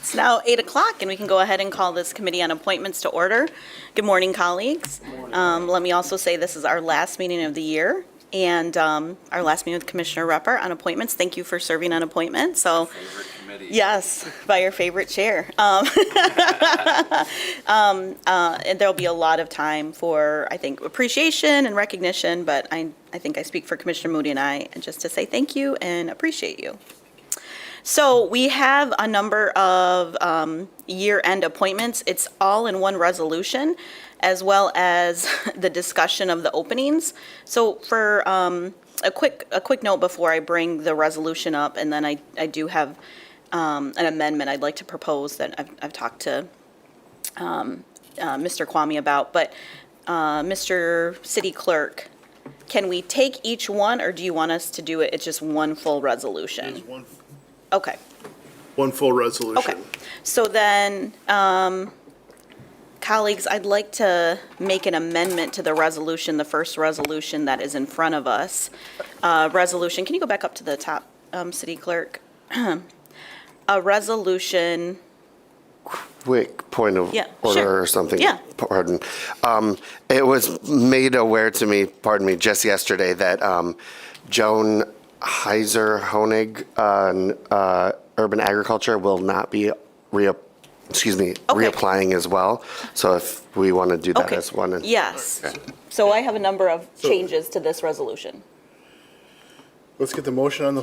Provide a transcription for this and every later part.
It's now 8 o'clock, and we can go ahead and call this Committee on Appointments to order. Good morning, colleagues. Let me also say this is our last meeting of the year, and our last meeting with Commissioner Repper on appointments. Thank you for serving on appointments. So, Favorite committee. yes, by your favorite chair. And there'll be a lot of time for, I think, appreciation and recognition, but I think I speak for Commissioner Moody and I just to say thank you and appreciate you. So we have a number of year-end appointments. It's all in one resolution, as well as the discussion of the openings. So for a quick note before I bring the resolution up, and then I do have an amendment I'd like to propose that I've talked to Mr. Kwame about. But Mr. City Clerk, can we take each one, or do you want us to do it? It's just one full resolution. There's Okay. one full resolution. Okay, so then, colleagues, I'd like to make an amendment to the resolution, the first resolution that is in front of us. Resolution, can you go back up to the top, City Clerk? A resolution, Quick point of Yeah, order sure. or something. Yeah. Pardon. It was made aware to me, pardon me, just yesterday that Joan Heiser Honig, Urban Agriculture, will not be reapplying as well. So if we want to do that okay, as one. yes. So I have a number of changes to this resolution. Let's get the motion on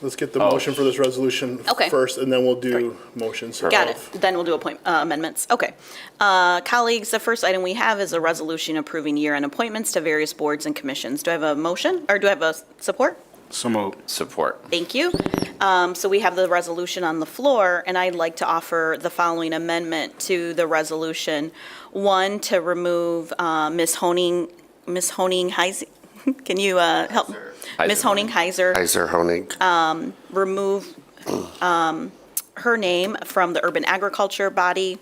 let's get the motion for this resolution Okay. first, and then we'll do motions. Got it. Then we'll do amendments. Okay. Colleagues, the first item we have is a resolution approving year-end appointments to various boards and commissions. Do I have a motion, or do I have a support? So moved. Support. Thank you. So we have the resolution on the floor, and I'd like to offer the following amendment to the resolution. One, to remove Ms. Honing Heiser. Can you help? Ms. Honing Heiser. Heiser Honig. Remove her name from the Urban Agriculture body.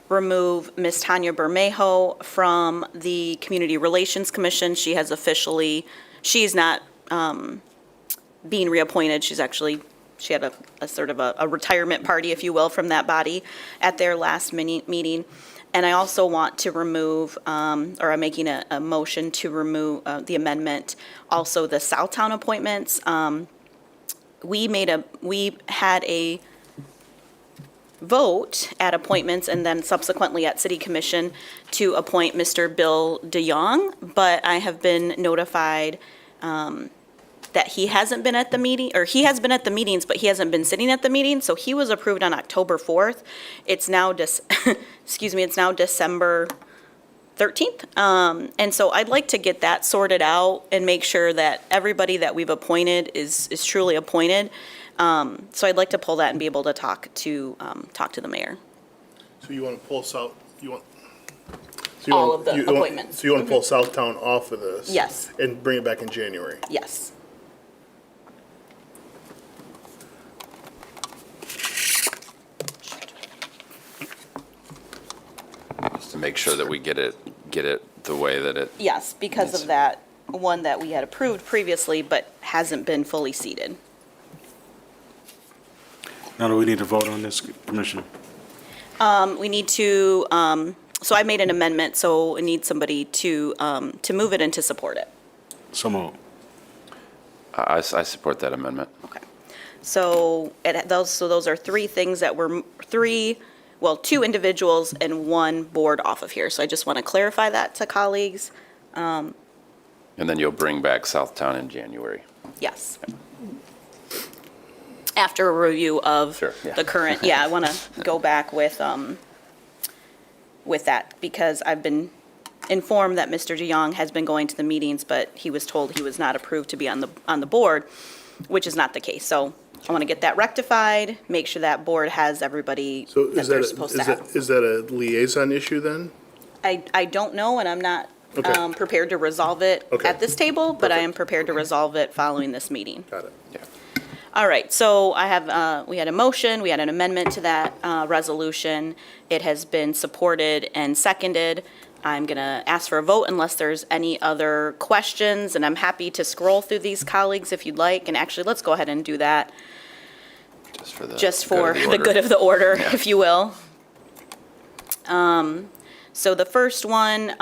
Remove Ms. Tanya Bermejo from the Community Relations Commission. She is not being reappointed. She had a sort of a retirement party, if you will, from that body at their last meeting. And I also want to remove, or I'm making a motion to remove the amendment, also the Southtown appointments. We had a vote at appointments and then subsequently at City Commission to appoint Mr. Bill DeYoung, but I have been notified that he hasn't been at the meeting, or he has been at the meetings, but he hasn't been sitting at the meeting. So he was approved on October 4th. It's now it's now December 13th. And so I'd like to get that sorted out and make sure that everybody that we've appointed is truly appointed. So I'd like to pull that and be able to talk to the mayor. So you want to pull South, All of the appointments. So you want to pull Southtown off of this? Yes. And bring it back in January? Yes. Just to make sure that we get it the way that it. Yes, because of that one that we had approved previously, but hasn't been fully seated. Now, do we need to vote on this, Commissioner? We need to, so I made an amendment, so I need somebody to move it and to support it. So moved. I support that amendment. Okay. So those are three things that were, two individuals and one board off of here. So I just want to clarify that to colleagues. And then you'll bring back Southtown in January. Yes. After a review of Sure, yeah. the current, I want to go back with that, because I've been informed that Mr. DeYoung has been going to the meetings, but he was told he was not approved to be on the board, which is not the case. So I want to get that rectified, make sure that board has everybody So that they're supposed to have. is that a liaison issue then? I don't know, and I'm not Okay. prepared to resolve it Okay. at this table, but I Perfect. am prepared to resolve it following this meeting. Got it. Yeah. All right, so I have, we had a motion, we had an amendment to that resolution. It has been supported and seconded. I'm going to ask for a vote unless there's any other questions, and I'm happy to scroll through these, colleagues, if you'd like. And actually, let's go ahead and do that. just for the good of the order, if you will. So the first one,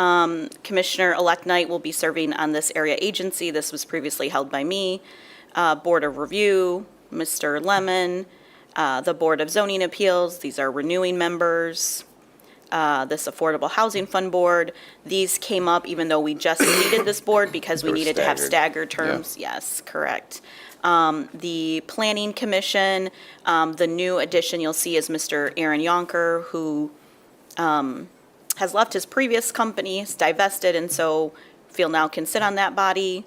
Commissioner-elect Knight will be serving on this area agency. This was previously held by me. Board of Review, Mr. Lemon, the Board of Zoning Appeals, these are renewing members. This Affordable Housing Fund Board, these came up even though we just needed this board because we They were needed to have staggered. staggered terms. Yes, correct. The Planning Commission, the new addition you'll see is Mr. Aaron Yonker, who has left his previous company, is divested, and so feel now can sit on that body.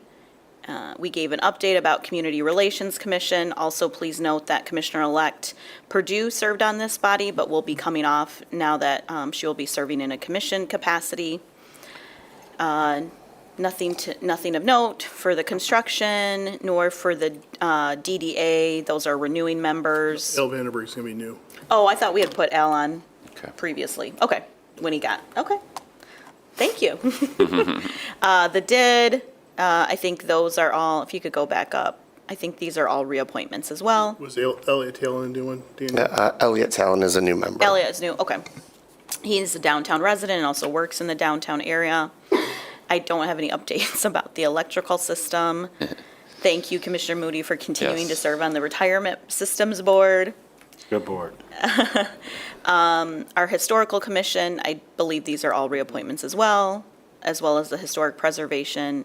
We gave an update about Community Relations Commission. Also, please note that Commissioner-elect Purdue served on this body, but will be coming off now that she will be serving in a commission capacity. Nothing of note for the construction, nor for the DDA. Those are renewing members. Al Vandenberg's gonna be new. Oh, I thought we had put Al on Okay. previously. Okay, when he got, okay. Thank you. The DID, I think those are all, if you could go back up, I think these are all reappointments as well. Was Elliot Taylor doing? Daniel? Elliot Talon is a new member. Elliot is new, okay. He's a downtown resident and also works in the downtown area. I don't have any updates about the electrical system. Thank you, Commissioner Moody, for continuing to Yes. serve on the Retirement Systems Board. Good board. Our Historical Commission, I believe these are all reappointments as well as the Historic Preservation.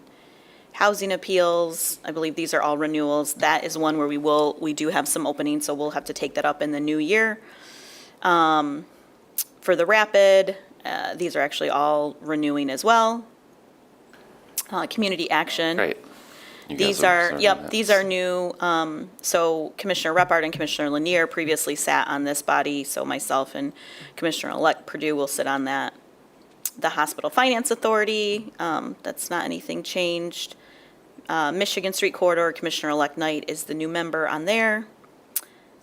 Housing Appeals, I believe these are all renewals. That is one where we do have some openings, so we'll have to take that up in the new year. For the Rapid, these are actually all renewing as well. Community Action. Great. You guys These will are, serve on yep, that. these are new. So Commissioner Repart and Commissioner Lanier previously sat on this body, so myself and Commissioner-elect Purdue will sit on that. The Hospital Finance Authority, that's not anything changed. Michigan Street Corridor, Commissioner-elect Knight is the new member on there.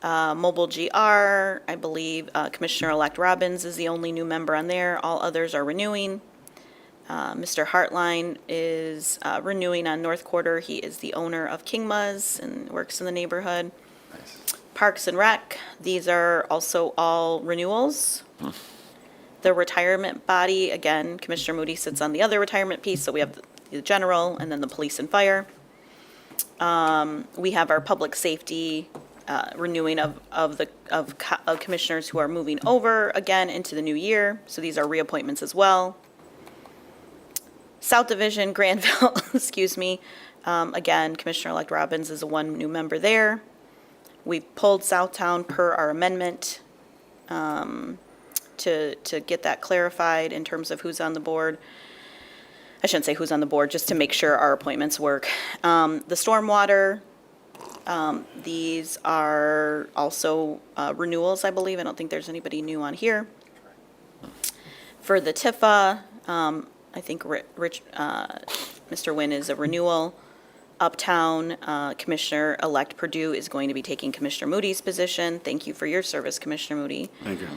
Mobile GR, I believe Commissioner-elect Robbins is the only new member on there. All others are renewing. Mr. Hartline is renewing on North Quarter. He is the owner of Kingma's and works in the neighborhood. Parks and Rec, these are also all renewals. The retirement body, again, Commissioner Moody sits on the other retirement piece, so we have the general and then the police and fire. We have our public safety renewing of commissioners who are moving over again into the new year, so these are reappointments as well. South Division, Granville, excuse me, again, Commissioner-elect Robbins is one new member there. We pulled Southtown per our amendment to get that clarified in terms of who's on the board. I shouldn't say who's on the board, just to make sure our appointments work. The Stormwater, these are also renewals, I believe. I don't think there's anybody new on here. For the Tifa, I think Mr. Nguyen is a renewal. Uptown, Commissioner-elect Purdue is going to be taking Commissioner Moody's position. Thank you for your service, Commissioner Moody. Thank you.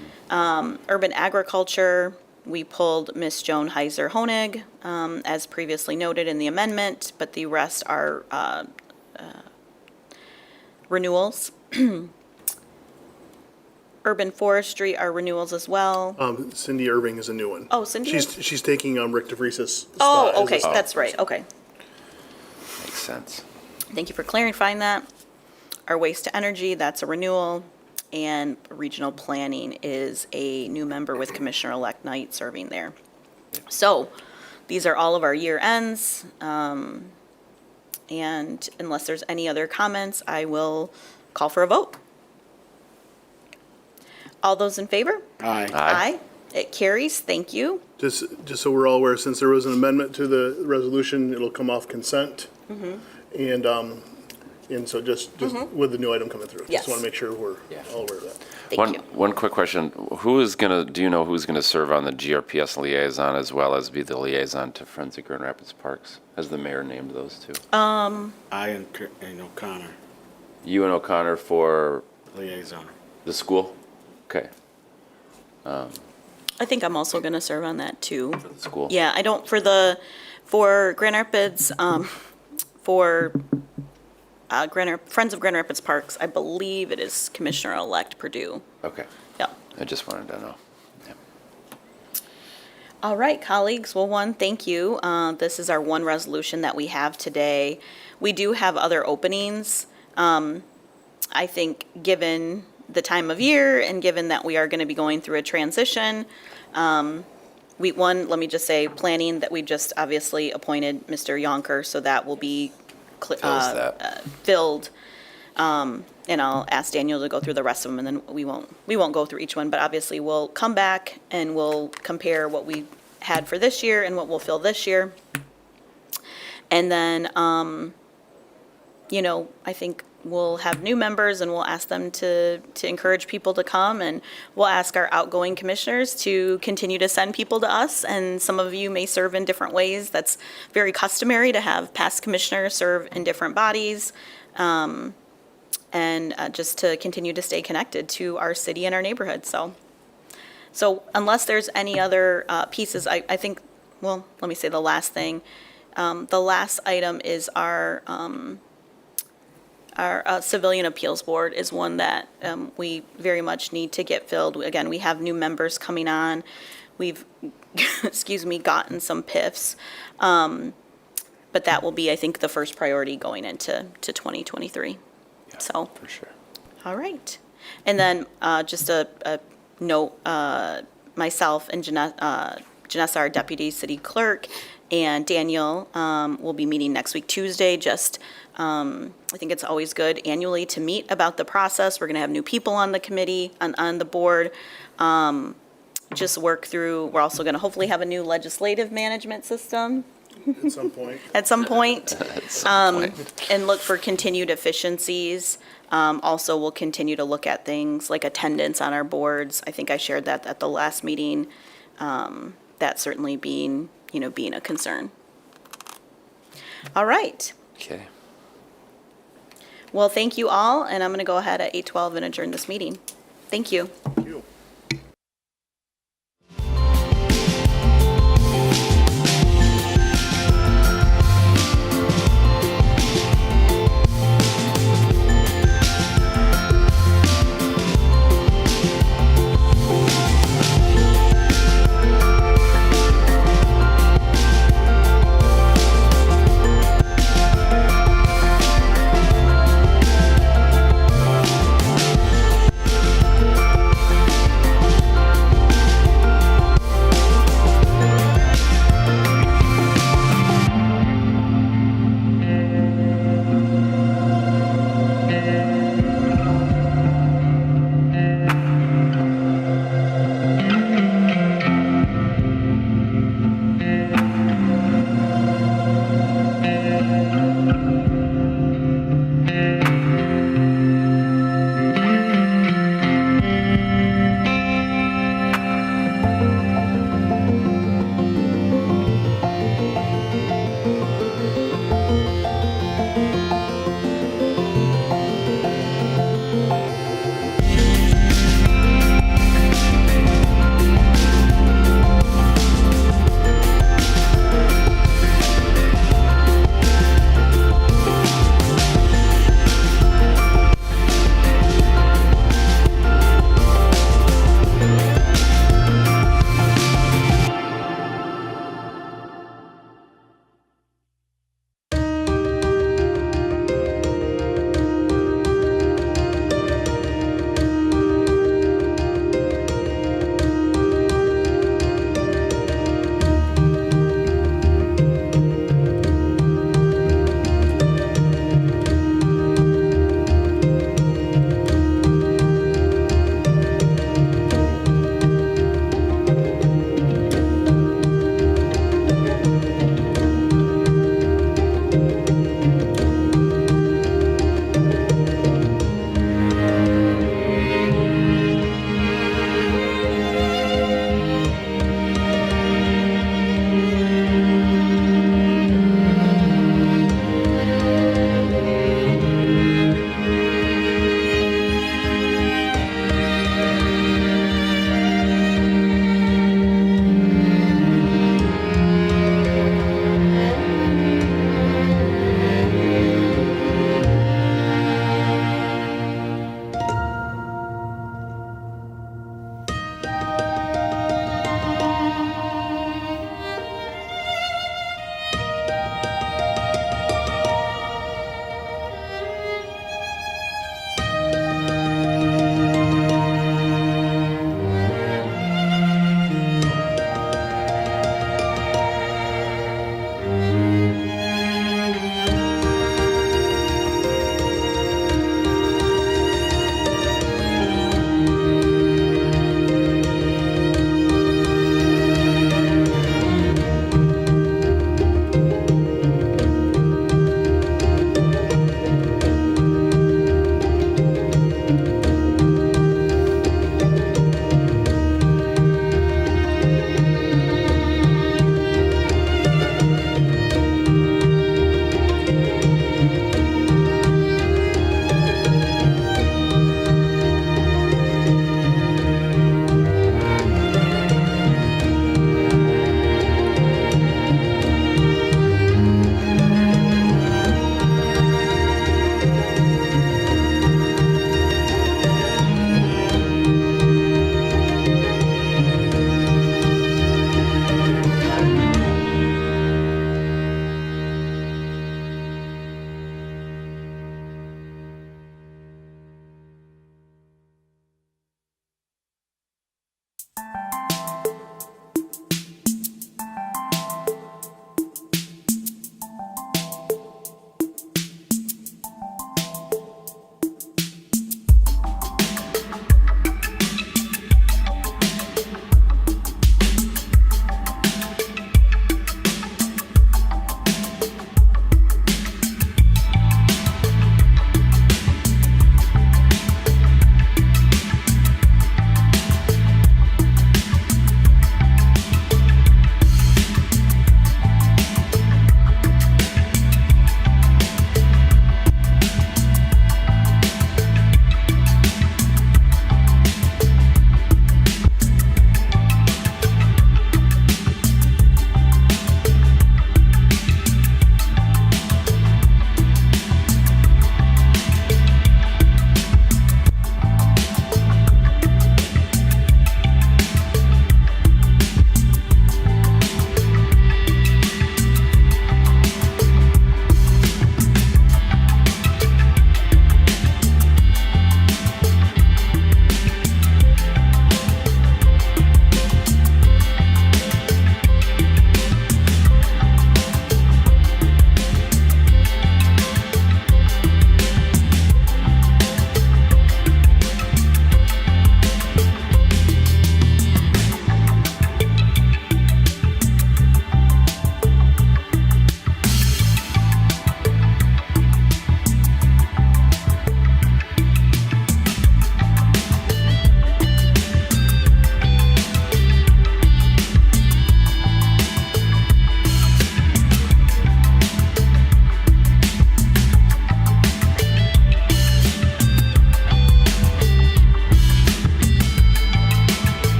Urban Agriculture, we pulled Ms. Joan Heiser Honig, as previously noted in the amendment, but the rest are renewals. Urban Forestry are renewals as well. Cindy Irving is a new one. Oh, Cindy She's taking Rick DeVries' spot. Oh, as a okay, spot. that's right, okay. Makes sense. Thank you for clarifying that. Our Waste to Energy, that's a renewal. And Regional Planning is a new member with Commissioner-elect Knight serving there. So these are all of our year ends. And unless there's any other comments, I will call for a vote. All those in favor? Aye. Aye. It carries, thank you. Just so we're all aware, since there was an amendment to the resolution, it'll come off consent. And so just with the new item coming through. Yes. Just want to make sure we're all aware of that. Thank you. One quick question. Do you know who's going to serve on the GRPS liaison as well as be the liaison to Forensic Grand Rapids Parks? Has the mayor named those two? I and O'Connor, You and O'Connor for liaison. the school? Okay, I think I'm also going to serve on that too. for the school. Yeah, I don't, for Grand Rapids, for Friends of Grand Rapids Parks, I believe it is Commissioner-elect Purdue. Okay, Yep. I just wanted to know. Yeah. All right, colleagues. Well, one, thank you. This is our one resolution that we have today. We do have other openings. I think, given the time of year and given that we are going to be going through a transition, let me just say, planning, that we just obviously appointed Mr. Yonker, so that will be Fills that. filled. And I'll ask Daniel to go through the rest of them, and then we won't go through each one, but obviously we'll come back and we'll compare what we had for this year and what we'll fill this year. And then, I think we'll have new members and we'll ask them to encourage people to come, and we'll ask our outgoing commissioners to continue to send people to us. And some of you may serve in different ways. That's very customary to have past commissioners serve in different bodies. And just to continue to stay connected to our city and our neighborhood. So unless there's any other pieces, I think, well, let me say the last thing. The last item is our Civilian Appeals Board is one that we very much need to get filled. Again, we have new members coming on. We've, gotten some PIFs. But that will be, I think, the first priority going into 2023. So, For sure. all right. And then just a note, myself and Janessa, our deputy city clerk, and Daniel will be meeting next week, Tuesday. I think it's always good annually to meet about the process. We're going to have new people on the committee, on the board. Just work through, we're also going to hopefully have a new legislative management system At some point. at some point. At some point. And look for continued efficiencies. Also, we'll continue to look at things like attendance on our boards. I think I shared that at the last meeting. That certainly being a concern. All right. Okay. Well, thank you all, and I'm going to go ahead at 8:12 and adjourn this meeting. Thank you. You.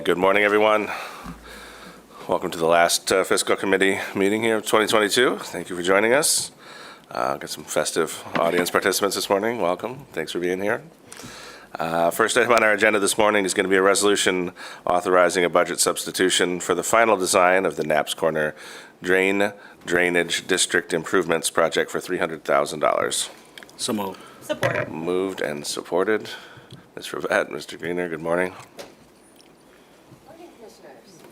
good morning, everyone. Welcome to the last fiscal committee meeting here of 2022. Thank you for joining us. Got some festive audience participants this morning. Welcome. Thanks for being here. First item on our agenda this morning is going to be a resolution authorizing a budget substitution for the final design of the Knapp's Corner Drainage District Improvements Project for $300,000. So moved. Support. Moved and supported. Ms. Rivette, Mr. Greener, good morning.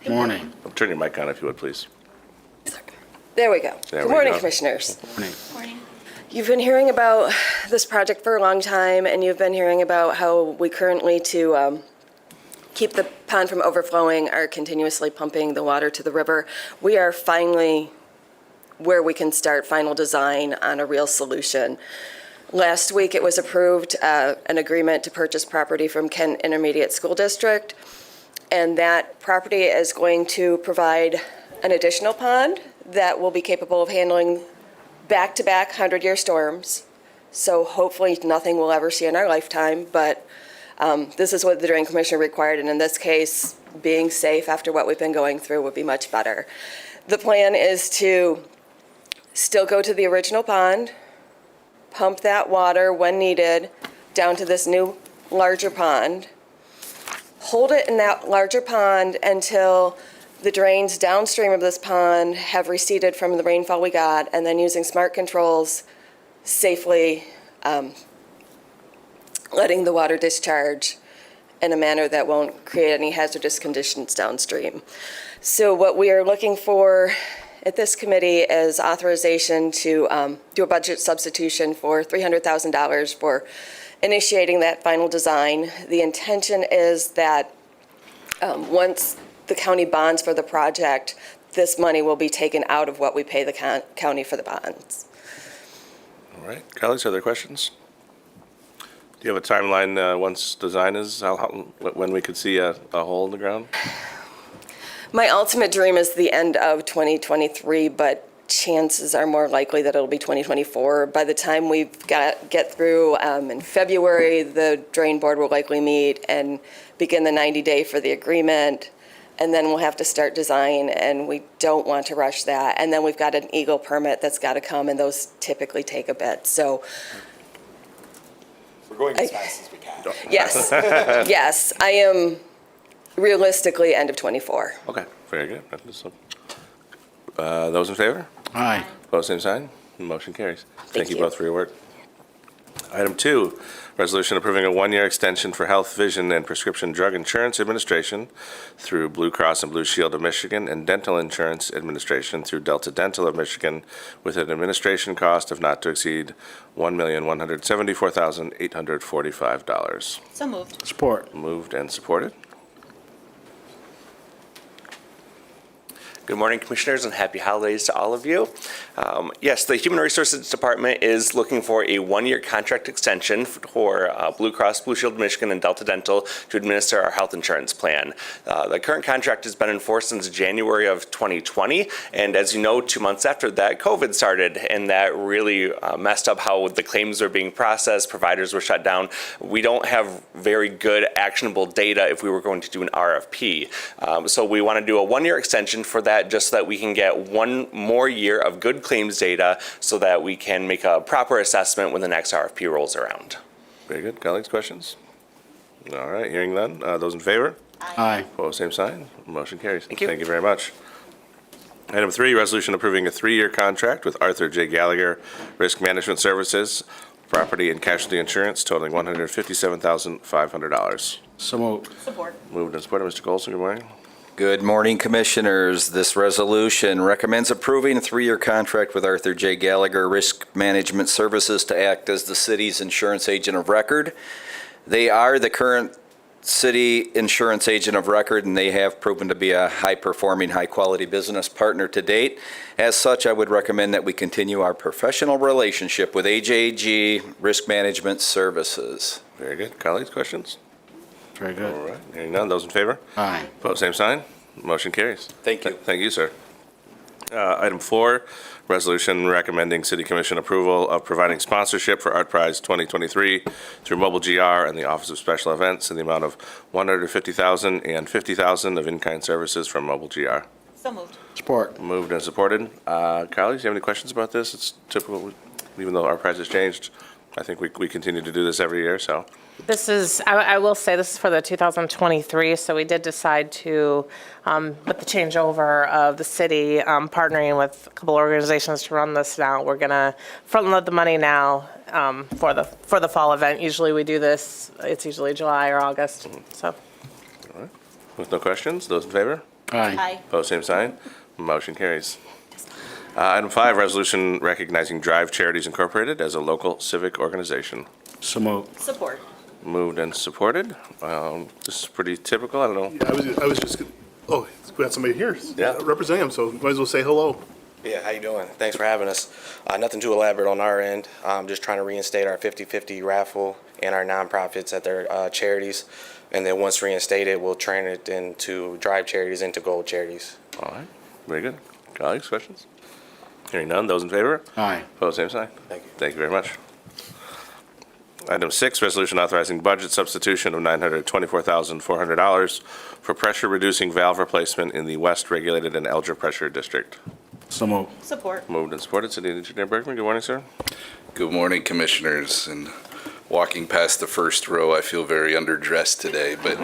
Morning. Turn your mic on if you would, please. There we go. There Good we morning, go. Commissioners. Morning. You've been hearing about this project for a long time, and you've been hearing about how we currently, to keep the pond from overflowing, are continuously pumping the water to the river. We are finally where we can start final design on a real solution. Last week, it was approved, an agreement to purchase property from Kent Intermediate School District, and that property is going to provide an additional pond that will be capable of handling back-to-back 100-year storms. So hopefully, nothing we'll ever see in our lifetime, but this is what the Drain Commission required, and in this case, being safe after what we've been going through would be much better. The plan is to still go to the original pond, pump that water when needed down to this new larger pond, hold it in that larger pond until the drains downstream of this pond have receded from the rainfall we got, and then using smart controls, safely letting the water discharge in a manner that won't create any hazardous conditions downstream. So what we are looking for at this committee is authorization to do a budget substitution for $300,000 for initiating that final design. The intention is that once the county bonds for the project, this money will be taken out of what we pay the county for the bonds. All right. Colleagues, are there questions? Do you have a timeline once design is, when we could see a hole in the ground? My ultimate dream is the end of 2023, but chances are more likely that it'll be 2024. By the time we get through in February, the drain board will likely meet and begin the 90-day for the agreement, and then we'll have to start design, and we don't want to rush that. And then we've got an Eagle permit that's got to come, and those typically take a bit. So We're going as fast as we can. yes, yes, I am realistically end of 24. Okay, very good. Those in favor? Aye. Opposed, same sign. Motion carries. Thank you you. both for your work. Item 2, resolution approving a 1-year extension for Health, Vision, and Prescription Drug Insurance Administration through Blue Cross and Blue Shield of Michigan and Dental Insurance Administration through Delta Dental of Michigan with an administration cost of not to exceed $1,174,845. So moved. Support. Moved and supported. Good morning, Commissioners, and happy holidays to all of you. Yes, the Human Resources Department is looking for a 1-year contract extension for Blue Cross Blue Shield of Michigan and Delta Dental to administer our health insurance plan. The current contract has been in force since January of 2020, and as you know, 2 months after that, COVID started, and that really messed up how the claims were being processed, providers were shut down. We don't have very good actionable data if we were going to do an RFP. So we want to do a 1-year extension for that, just so that we can get 1 more year of good claims data so that we can make a proper assessment when the next RFP rolls around. Very good. Colleagues, questions? All right, hearing none. Those in favor? Aye. Opposed, same sign. Motion carries. Thank you. Thank you very much. Item 3, resolution approving a 3-year contract with Arthur J. Gallagher Risk Management Services, property and casualty insurance totaling $157,500. So moved. Support. Moved and supported. Mr. Colson, good morning. Good morning, Commissioners. This resolution recommends approving a 3-year contract with Arthur J. Gallagher Risk Management Services to act as the city's insurance agent of record. They are the current city insurance agent of record, and they have proven to be a high-performing, high-quality business partner to date. As such, I would recommend that we continue our professional relationship with AJG Risk Management Services. Very good. Colleagues, questions? Very All good. right, hearing none. Those in favor? Aye. Opposed, same sign. Motion carries. Thank you. Thank you, sir. Item 4, resolution recommending city commission approval of providing sponsorship for Art Prize 2023 through Mobile GR and the Office of Special Events in the amount of $150,000 and $50,000 of in-kind services from Mobile GR. So moved. Support. Moved and supported. Carly, do you have any questions about this? It's typical, even though our price has changed, I think we continue to do this every year, so. This is, I will say, this is for the 2023, so we did decide to, with the changeover of the city, partnering with a couple organizations to run this now, we're going to front load the money now for the fall event. Usually we do this, it's usually July or August, so. With no questions, those in favor? Aye. Aye. Opposed, same sign. Motion carries. Item 5, resolution recognizing Drive Charities Incorporated as a local civic organization. So moved. Support. Moved and supported. This is pretty typical. I don't know. I was just, oh, we got somebody here. Yeah. Representing them, so might as well say hello. Yeah, how you doing? Thanks for having us. Nothing too elaborate on our end. Just trying to reinstate our 50/50 raffle and our nonprofits at their charities. And then once reinstated, we'll turn it into Drive Charities into Gold Charities. All right. Very good. Colleagues, questions? Hearing none. Those in favor? Aye. Opposed, same sign. Thank you. Thank you very much. Item 6, resolution authorizing budget substitution of $924,400 for pressure-reducing valve replacement in the West Regulated and Elger Pressure District. So moved. Support. Moved and supported. City Engineer Bergman, good morning, sir. Good morning, Commissioners. And walking past the first row, I feel very underdressed today. But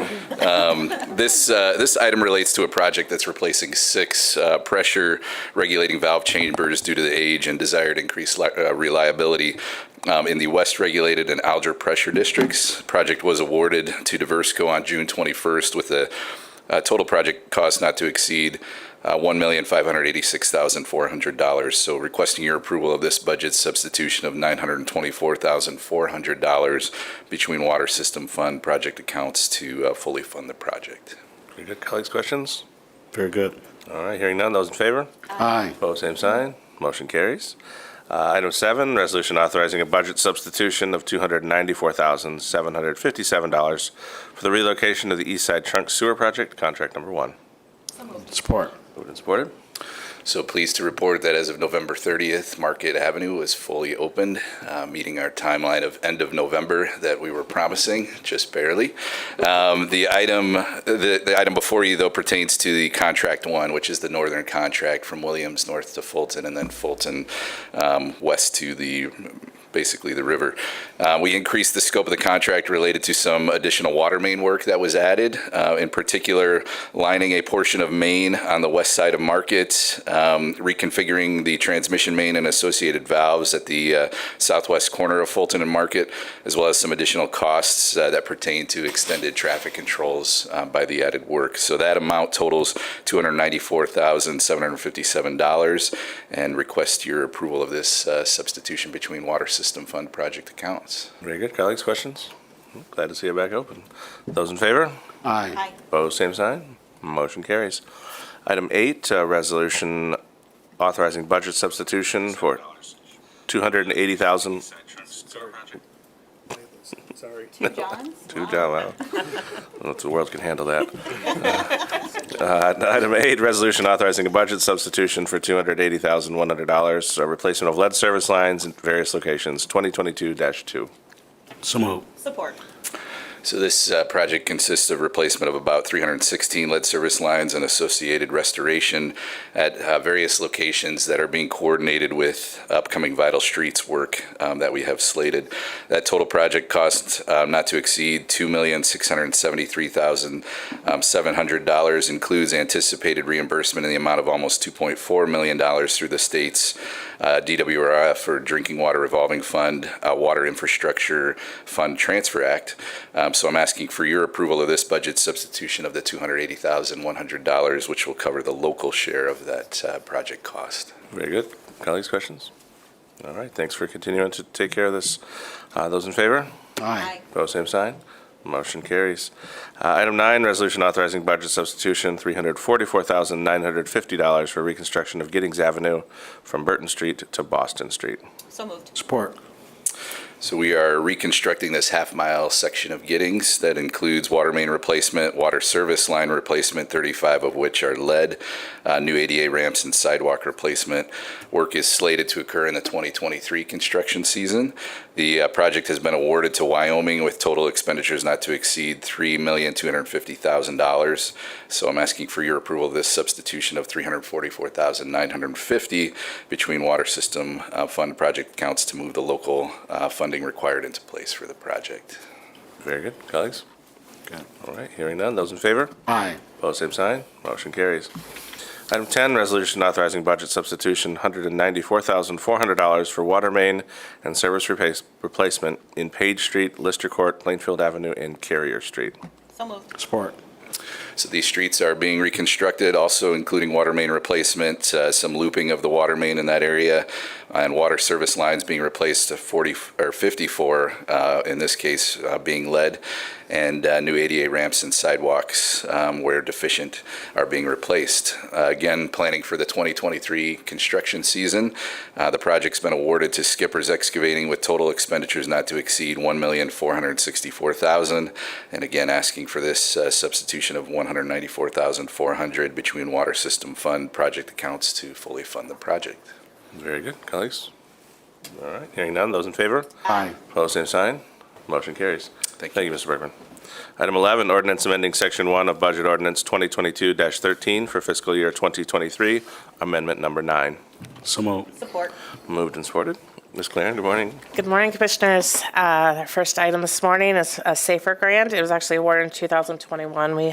this item relates to a project that's replacing 6 pressure-regulating valve chambers due to the age and desired increased reliability in the West Regulated and Alger Pressure Districts. Project was awarded to Diversco on June 21st with a total project cost not to exceed $1,586,400. So requesting your approval of this budget substitution of $924,400 between Water System Fund project accounts to fully fund the project. Very good. Colleagues, questions? Very good. All right. Hearing none. Those in favor? Aye. Opposed, same sign. Motion carries. Item 7, resolution authorizing a budget substitution of $294,757 for the relocation of the East Side Trunk Sewer Project, contract number 1. Support. Moved and supported. So pleased to report that as of November 30th, Market Avenue was fully opened, meeting our timeline of end of November that we were promising, just barely. The item before you, though, pertains to the contract 1, which is the northern contract from Williams north to Fulton and then Fulton west to basically the river. We increased the scope of the contract related to some additional water main work that was added, in particular lining a portion of main on the west side of Market, reconfiguring the transmission main and associated valves at the southwest corner of Fulton and Market, as well as some additional costs that pertain to extended traffic controls by the added work. So that amount totals $294,757 and request your approval of this substitution between Water System Fund project accounts. Very good. Colleagues, questions? Glad to see you back open. Those in favor? Aye. Aye. Opposed, same sign. Motion carries. Item 8, resolution authorizing budget substitution for $280,000. Sorry. Johns? Two John, wow. I don't know if the world can handle that. Item 8, resolution authorizing a budget substitution for $280,100, a replacement of lead service lines in various locations, 2022-2. So moved. Support. So this project consists of replacement of about 316 lead service lines and associated restoration at various locations that are being coordinated with upcoming Vital Streets work that we have slated. That total project cost not to exceed $2,673,700, includes anticipated reimbursement in the amount of almost $2.4 million through the state's DWRF, or Drinking Water Revolving Fund, Water Infrastructure Fund Transfer Act. So I'm asking for your approval of this budget substitution of the $280,100, which will cover the local share of that project cost. Very good. Colleagues, questions? All right, thanks for continuing to take care of this. Those in favor? Aye. Opposed, same sign. Motion carries. Item 9, resolution authorizing budget substitution, $344,950 for reconstruction of Giddings Avenue from Burton Street to Boston Street. So moved. Support. So we are reconstructing this half-mile section of Giddings that includes water main replacement, water service line replacement, 35 of which are lead, new ADA ramps and sidewalk replacement. Work is slated to occur in the 2023 construction season. The project has been awarded to Wyoming with total expenditures not to exceed $3,250,000. So I'm asking for your approval of this substitution of $344,950 between water system fund project accounts to move the local funding required into place for the project. Very good. Colleagues? Good. All right, hearing none. Those in favor? Aye. Opposed, same sign. Motion carries. Item 10, resolution authorizing budget substitution, $194,400 for water main and service replacement in Page Street, Lister Court, Plainfield Avenue, and Carrier Street. So moved. Support. So these streets are being reconstructed, also including water main replacement, some looping of the water main in that area, and water service lines being replaced to 54, in this case being lead, and new ADA ramps and sidewalks where deficient are being replaced. Again, planning for the 2023 construction season. The project's been awarded to Skipper's Excavating with total expenditures not to exceed $1,464,000. And again, asking for this substitution of $194,400 between water system fund project accounts to fully fund the project. Very good. Colleagues? All right, hearing none. Those in favor? Aye. Opposed, same sign. Motion carries. Thank Thank you, Mr. Bergman. Item 11, ordinance amending Section 1 of Budget Ordinance 2022-13 for fiscal year 2023, Amendment Number 9. So moved. Support. Moved and supported. Ms. Claren, good morning. Good morning, Commissioners. Our first item this morning is a SAFER grant. It was actually awarded in 2021. We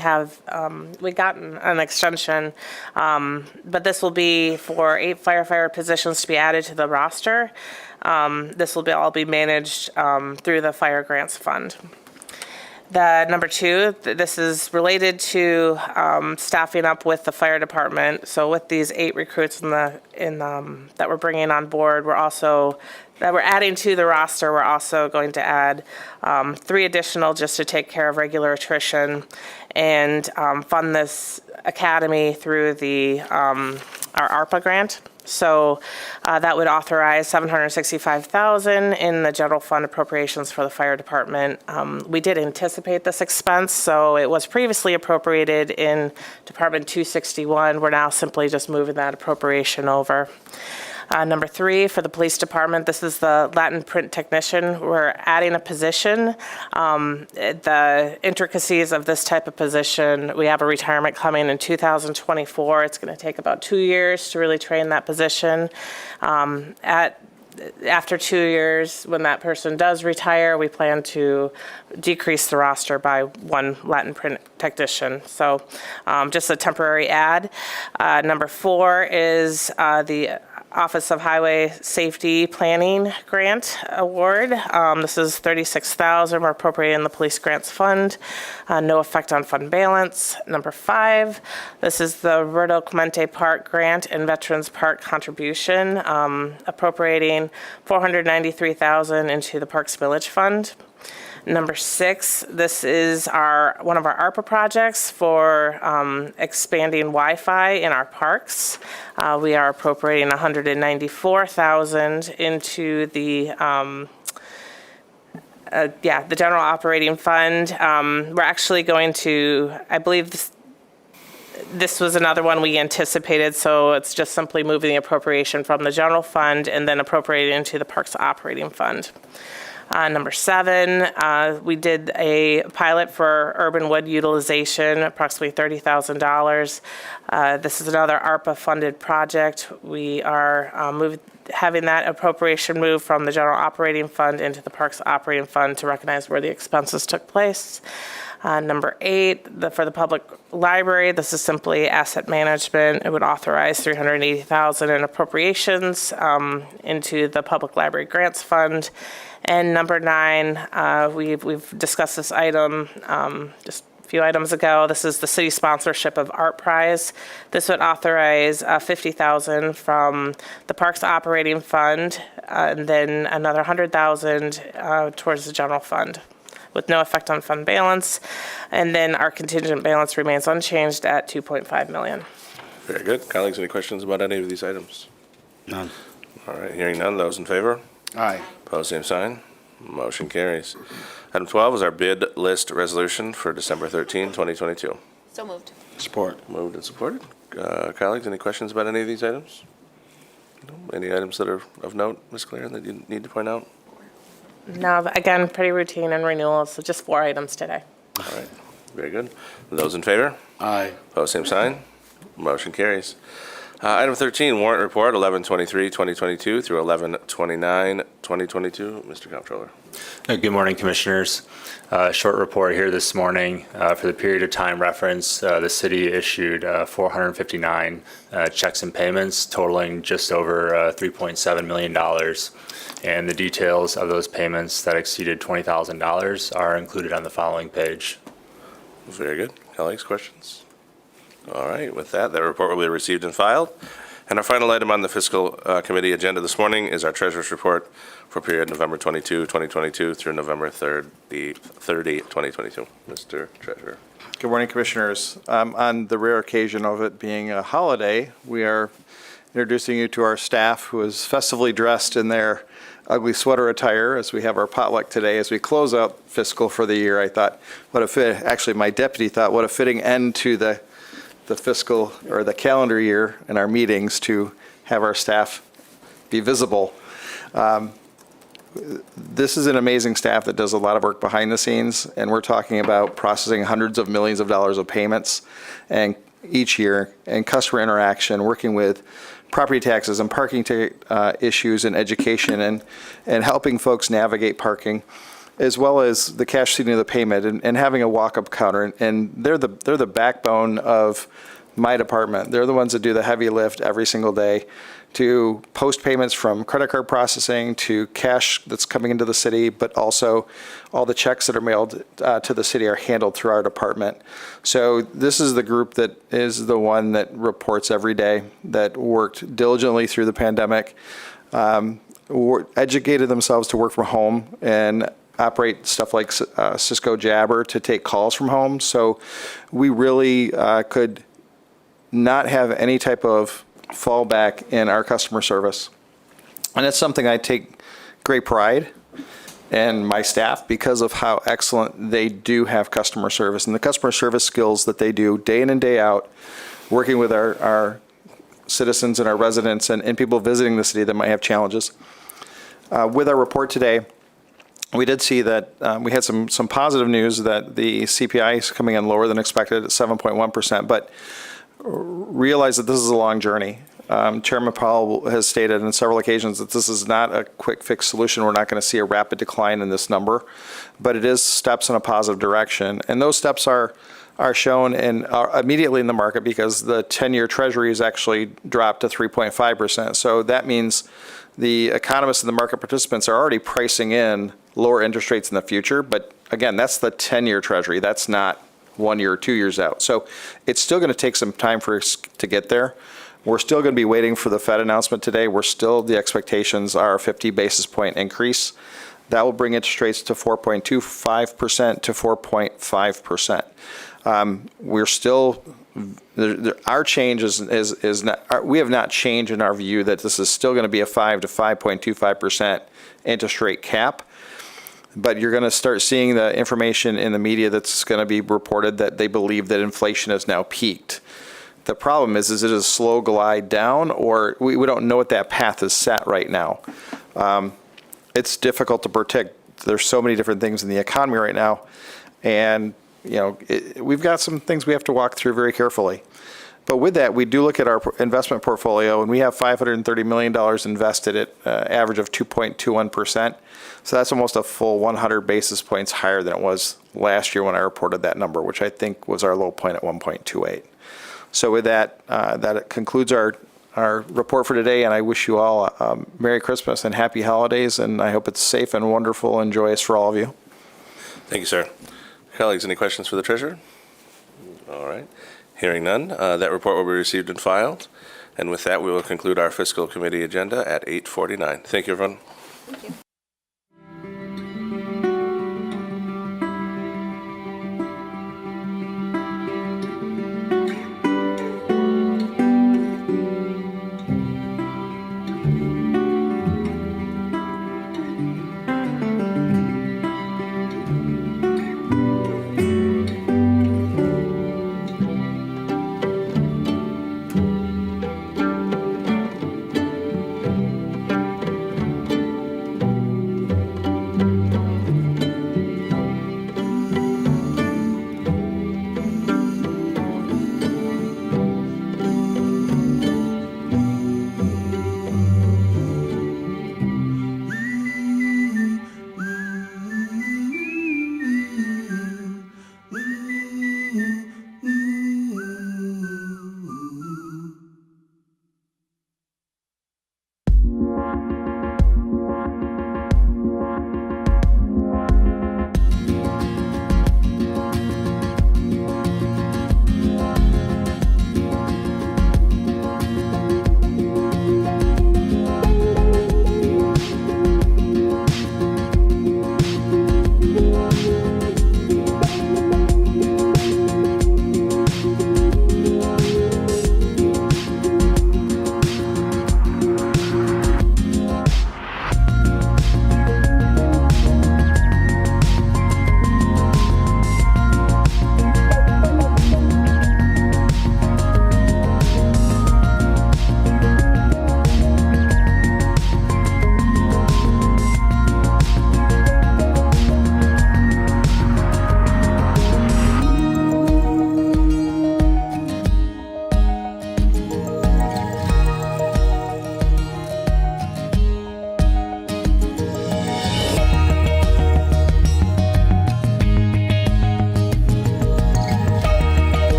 gotten an extension, but this will be for 8 firefighter positions to be added to the roster. This will all be managed through the Fire Grants Fund. The number 2, this is related to staffing up with the fire department. So with these 8 recruits that we're bringing on board, that we're adding to the roster, we're also going to add 3 additional just to take care of regular attrition and fund this academy through our ARPA grant. So that would authorize $765,000 in the general fund appropriations for the fire department. We did anticipate this expense, so it was previously appropriated in Department 261. We're now simply just moving that appropriation over. Number 3, for the police department, this is the Latin print technician. We're adding a position. The intricacies of this type of position, we have a retirement coming in 2024. It's going to take about 2 years to really train that position. After 2 years, when that person does retire, we plan to decrease the roster by 1 Latin print technician. So just a temporary add. Number 4 is the Office of Highway Safety Planning Grant Award. This is $36,000. We're appropriating the Police Grants Fund. No effect on fund balance. Number 5, this is the Roberto Clemente Park Grant and Veterans Park Contribution, appropriating $493,000 into the Parks Village Fund. Number 6, this is one of our ARPA projects for expanding Wi-Fi in our parks. We are appropriating $194,000 into the general operating fund. We're actually going to, I believe this was another one we anticipated, so it's just simply moving the appropriation from the general fund and then appropriating into the parks operating fund. Number 7, we did a pilot for urban wood utilization, approximately $30,000. This is another ARPA-funded project. We are having that appropriation move from the general operating fund into the parks operating fund to recognize where the expenses took place. Number 8, for the public library, this is simply asset management. It would authorize $380,000 in appropriations into the public library grants fund. And number 9, we've discussed this item just a few items ago. This is the city sponsorship of Art Prize. This would authorize $50,000 from the Parks Operating Fund, and then another $100,000 towards the general fund, with no effect on fund balance. And then our contingent balance remains unchanged at $2.5 million. Very good. Colleagues, any questions about any of these items? None. All right, hearing none. Those in favor? Aye. Opposed, same sign. Motion carries. Item 12 is our bid list resolution for December 13, 2022. So moved. Support. Moved and supported. Colleagues, any questions about any of these items? No? Any items that are of note, Ms. Claren, that you need to point out? No, again, pretty routine and renewals, so just 4 items today. All right, very good. Those in favor? Aye. Opposed, same sign. Motion carries. Item 13, warrant report, 11/23/2022 through 11/29/2022. Mr. Comptroller. Good morning, Commissioners. Short report here this morning. For the period of time referenced, the city issued 459 checks and payments totaling just over $3.7 million. And the details of those payments that exceeded $20,000 are included on the following page. Very good. Colleagues, questions? All right, with that, that report will be received and filed. And our final item on the fiscal committee agenda this morning is our treasurer's report for period November 22, 2022 through November 30, 2022. Mr. Treasurer. Good morning, Commissioners. On the rare occasion of it being a holiday, we are introducing you to our staff who is festively dressed in their ugly sweater attire as we have our potluck today. As we close out fiscal for the year, I thought, actually my deputy thought, what a fitting end to the fiscal or the calendar year in our meetings to have our staff be visible. This is an amazing staff that does a lot of work behind the scenes, and we're talking about processing hundreds of millions of dollars of payments and each year, and customer interaction, working with property taxes and parking ticket issues and education, and helping folks navigate parking, as well as the cash seating of the payment and having a walk-up counter. And they're the backbone of my department. They're the ones that do the heavy lift every single day to post payments from credit card processing to cash that's coming into the city, but also all the checks that are mailed to the city are handled through our department. So this is the group that is the one that reports every day, that worked diligently through the pandemic, educated themselves to work from home and operate stuff like Cisco Jabber to take calls from home. So we really could not have any type of fallback in our customer service. And that's something I take great pride in my staff because of how excellent they do have customer service and the customer service skills that they do day in and day out, working with our citizens and our residents and people visiting the city that might have challenges. With our report today, we did see that we had some positive news that the CPI is coming in lower than expected at 7.1%, but realize that this is a long journey. Chairman Powell has stated on several occasions that this is not a quick fix solution. We're not going to see a rapid decline in this number, but it is steps in a positive direction. And those steps are shown immediately in the market because the 10-year Treasury has actually dropped to 3.5%. So that means the economists and the market participants are already pricing in lower interest rates in the future. But again, that's the 10-year Treasury. That's not 1 year or 2 years out. So it's still going to take some time for us to get there. We're still going to be waiting for the Fed announcement today. The expectations are a 50 basis point increase. That will bring interest rates to 4.25% to 4.5%. We're still, our change is not, we have not changed in our view that this is still going to be a 5 to 5.25% interest rate cap. But you're going to start seeing the information in the media that's going to be reported that they believe that inflation has now peaked. The problem is it a slow glide down, or we don't know what that path is set right now. It's difficult to predict. There's so many different things in the economy right now, and we've got some things we have to walk through very carefully. But with that, we do look at our investment portfolio, and we have $530 million invested at an average of 2.21%. So that's almost a full 100 basis points higher than it was last year when I reported that number, which I think was our low point at 1.28. So with that, that concludes our report for today, and I wish you all a Merry Christmas and Happy Holidays, and I hope it's safe and wonderful and joyous for all of you. Thank you, sir. Colleagues, any questions for the treasurer? All right. Hearing none, that report will be received and filed. And with that, we will conclude our fiscal committee agenda at 8:49. Thank you, everyone. Thank you.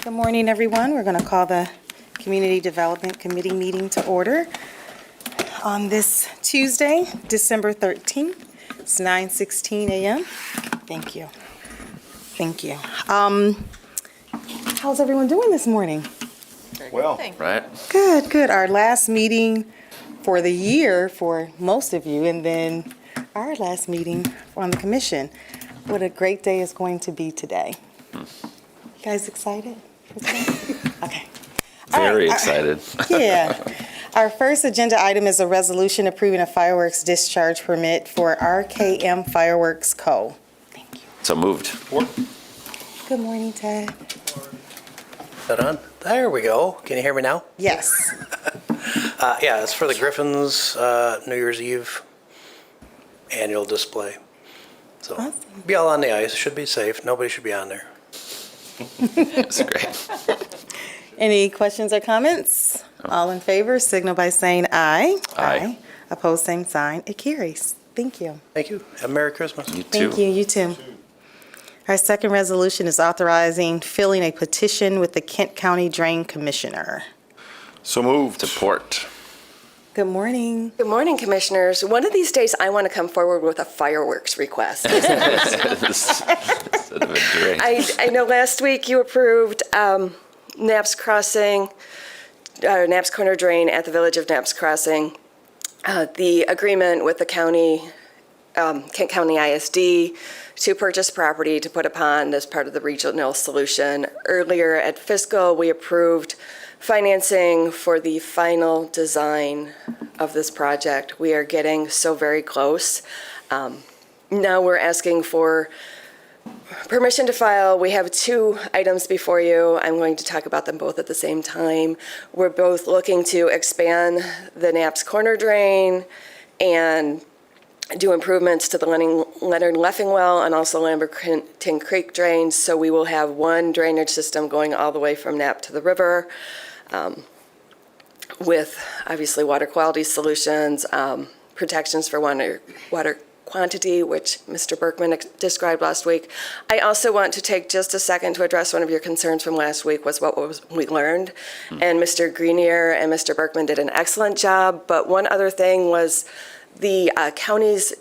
Good morning, everyone. We're going to call the Community Development Committee meeting to order on this Tuesday, December 13th. It's 9:16 a.m. Thank you. Thank you. How's everyone doing this morning? Well, right? Good, good. Our last meeting for the year for most of you, and then our last meeting on the commission. What a great day it's going to be today. You guys excited? Okay. Very excited. Yeah. Our first agenda item is a resolution approving a fireworks discharge permit for RKM Fireworks Co. So moved. Good morning, Ted. Is that on? There we go. Can you hear me now? Yes. Yeah, it's for the Griffins New Year's Eve annual display. So be all on the ice. Should be safe. Nobody should be on there. That's great. Any questions or comments? All in favor, signal by saying aye. Aye. Opposed, same sign. It carries. Thank you. Thank you. Have a Merry Christmas. You too. Thank you. You too. Our second resolution is authorizing filling a petition with the Kent County Drain Commissioner. So moved. Support. Good morning. Good morning, Commissioners. One of these days, I want to come forward with a fireworks request. Instead of a drink. I know last week you approved Knapp's Crossing, Knapp's Corner Drain at the Village of Knapp's Crossing, the agreement with the county, Kent County ISD, to purchase property to put a pond as part of the regional solution. Earlier at fiscal, we approved financing for the final design of this project. We are getting so very close. Now we're asking for permission to file. We have two items before you. I'm going to talk about them both at the same time. We're both looking to expand the Knapp's Corner Drain and do improvements to the Leonard Leffingwell and also Lamberton Creek drains. So we will have one drainage system going all the way from Knapp to the river, with obviously water quality solutions, protections for water quantity, which Mr. Berkman described last week. I also want to take just a second to address one of your concerns from last week was what we learned. And Mr. Greenier and Mr. Berkman did an excellent job. But one other thing was the county's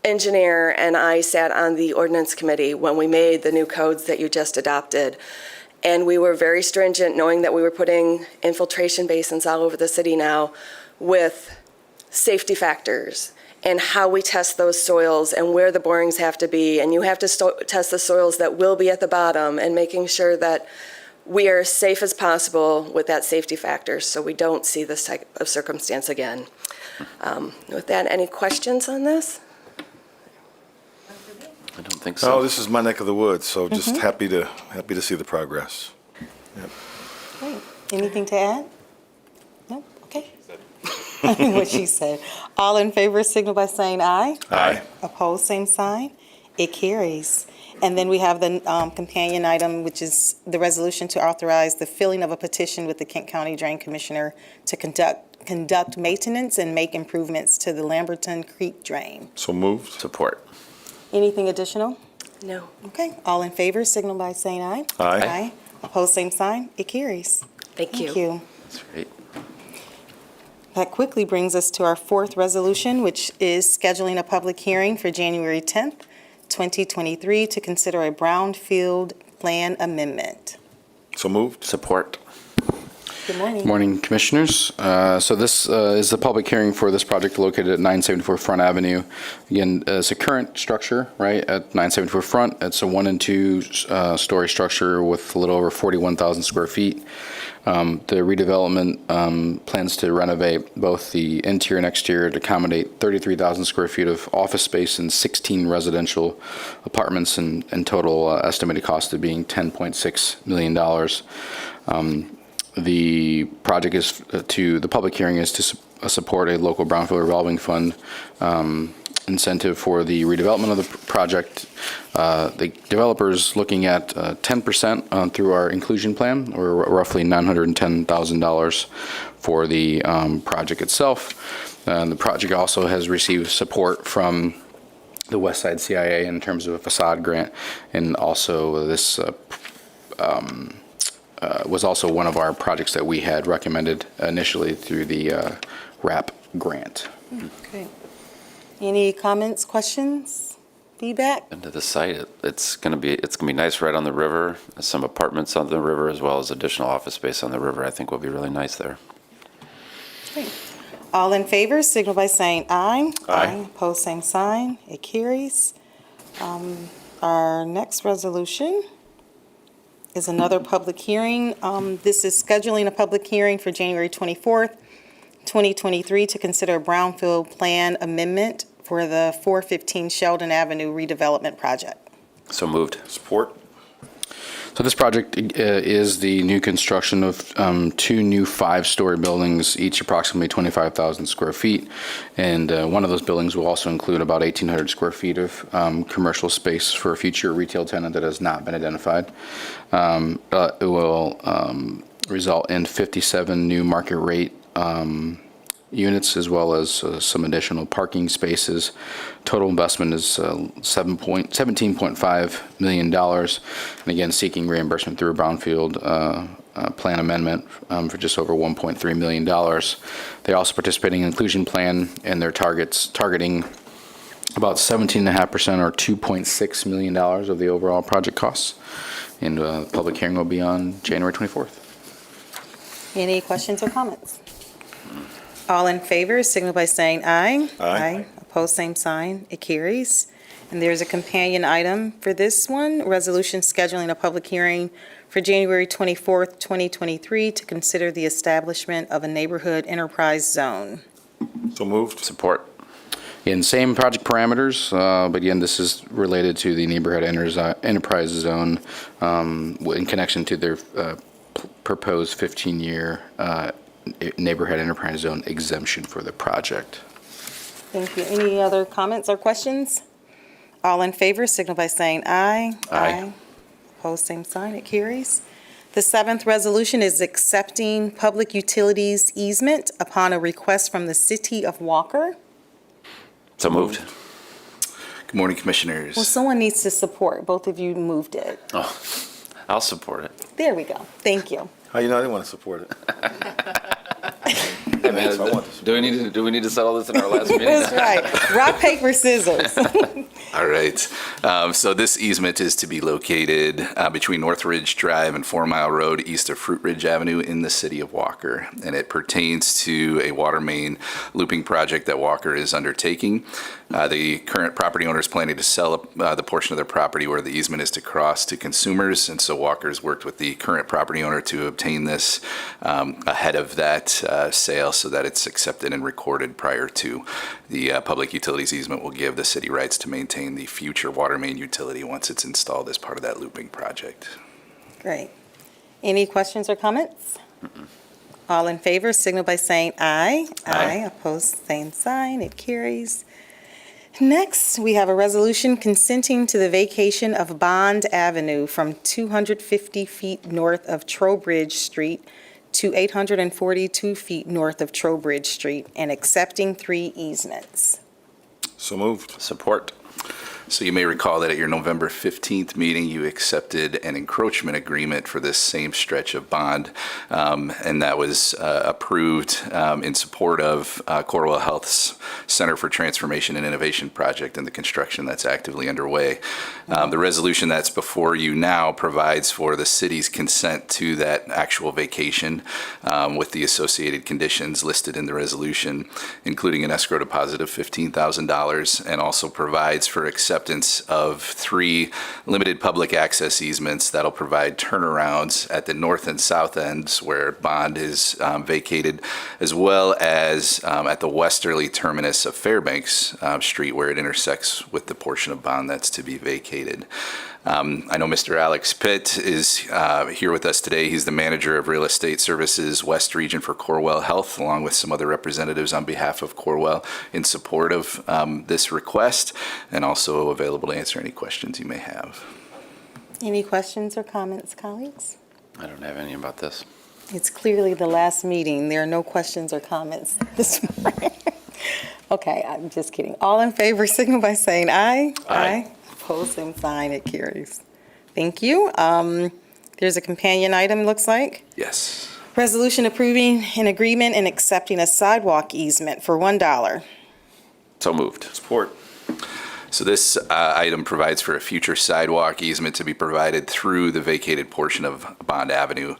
engineer and I sat on the ordinance committee when we made the new codes that you just adopted. And we were very stringent, knowing that we were putting infiltration basins all over the city now with safety factors and how we test those soils and where the borings have to be. And you have to test the soils that will be at the bottom and making sure that we are as safe as possible with that safety factor so we don't see this type of circumstance again. With that, any questions on this? I don't think so. Oh, this is my neck of the woods, so just happy to see the progress. Yep. Great. Anything to add? No? Okay. What she said. All in favor signal by saying aye. Aye. Opposed, same sign. It carries. And then we have the companion item, which is the resolution to authorize the filling of a petition with the Kent County Drain Commissioner to conduct maintenance and make improvements to the Lamberton Creek Drain. So moved. Support. Anything additional? No. Okay. All in favor signal by saying aye. Aye. Opposed, same sign. It carries. Thank you. Thank you. That's great. That quickly brings us to our fourth resolution, which is scheduling a public hearing for January 10th, 2023, to consider a brownfield plan amendment. So moved. Support. Good morning. Morning, Commissioners. So this is the public hearing for this project located at 974 Front Avenue. Again, it's a current structure, right, at 974 Front. It's a 1 and 2 story structure with a little over 41,000 square feet. The redevelopment plans to renovate both the interior and exterior to accommodate 33,000 square feet of office space and 16 residential apartments, and total estimated cost of being $10.6 million. The project is the public hearing is to support a local brownfield revolving fund incentive for the redevelopment of the project. The developer's looking at 10% through our inclusion plan, or roughly $910,000 for the project itself. The project also has received support from the West Side CIA in terms of a facade grant, and also this was also one of our projects that we had recommended initially through the RAP grant. Okay. Any comments, questions, feedback? And to the site, it's gonna be nice right on the river. Some apartments on the river, as well as additional office space on the river, I think will be really nice there. Great. All in favor, signal by saying aye. Aye. Opposed, same sign. It carries. Our next resolution is another public hearing. This is scheduling a public hearing for January 24th, 2023, to consider a brownfield plan amendment for the 415 Sheldon Avenue redevelopment project. So moved. Support. So this project is the new construction of 2 new 5-story buildings, each approximately 25,000 square feet. And one of those buildings will also include about 1,800 square feet of commercial space for a future retail tenant that has not been identified. It will result in 57 new market rate units, as well as some additional parking spaces. Total investment is $17.5 million. And again, seeking reimbursement through a brownfield plan amendment for just over $1.3 million. They're also participating in inclusion plan, and they're targeting about 17.5% or $2.6 million of the overall project costs. And the public hearing will be on January 24th. Any questions or comments? All in favor, signal by saying aye. Aye. Opposed, same sign. It carries. And there's a companion item for this one, resolution scheduling a public hearing for January 24th, 2023, to consider the establishment of a neighborhood enterprise zone. So moved. Support. In same project parameters, but again, this is related to the neighborhood enterprise zone in connection to their proposed 15-year neighborhood enterprise zone exemption for the project. Thank you. Any other comments or questions? All in favor, signal by saying aye. Aye. Opposed, same sign. It carries. The 7th resolution is accepting public utilities easement upon a request from the City of Walker. So moved. Good morning, Commissioners. Well, someone needs to support. Both of you moved it. Oh, I'll support it. There we go. Thank you. How you know I didn't want to support it? Hey, man, do we need to settle this in our last meeting? That's right. Rock, paper, scissors. All right. So this easement is to be located between North Ridge Drive and 4 Mile Road, east of Fruit Ridge Avenue in the city of Walker. And it pertains to a water main looping project that Walker is undertaking. The current property owner is planning to sell the portion of their property where the easement is to cross to consumers. And so Walker's worked with the current property owner to obtain this ahead of that sale so that it's accepted and recorded prior to the public utilities easement will give the city rights to maintain the future water main utility once it's installed as part of that looping project. Great. Any questions or comments? All in favor, signal by saying aye. Aye. Opposed, same sign. It carries. Next, we have a resolution consenting to the vacation of Bond Avenue from 250 feet north of Trowbridge Street to 842 feet north of Trowbridge Street and accepting 3 easements. So moved. Support. So you may recall that at your November 15th meeting, you accepted an encroachment agreement for this same stretch of bond, and that was approved in support of Corwell Health's Center for Transformation and Innovation project and the construction that's actively underway. The resolution that's before you now provides for the city's consent to that actual vacation with the associated conditions listed in the resolution, including an escrow deposit of $15,000, and also provides for acceptance of 3 limited public access easements that'll provide turnarounds at the north and south ends where Bond is vacated, as well as at the westerly terminus of Fairbanks Street where it intersects with the portion of Bond that's to be vacated. I know Mr. Alex Pitt is here with us today. He's the manager of Real Estate Services West Region for Corwell Health, along with some other representatives on behalf of Corwell in support of this request, and also available to answer any questions you may have. Any questions or comments, colleagues? I don't have any about this. It's clearly the last meeting. There are no questions or comments this morning. Okay, I'm just kidding. All in favor, signal by saying aye. Aye. Opposed, same sign. It carries. Thank you. There's a companion item, looks like. Yes. Resolution approving an agreement and accepting a sidewalk easement for $1. So moved. Support. So this item provides for a future sidewalk easement to be provided through the vacated portion of Bond Avenue.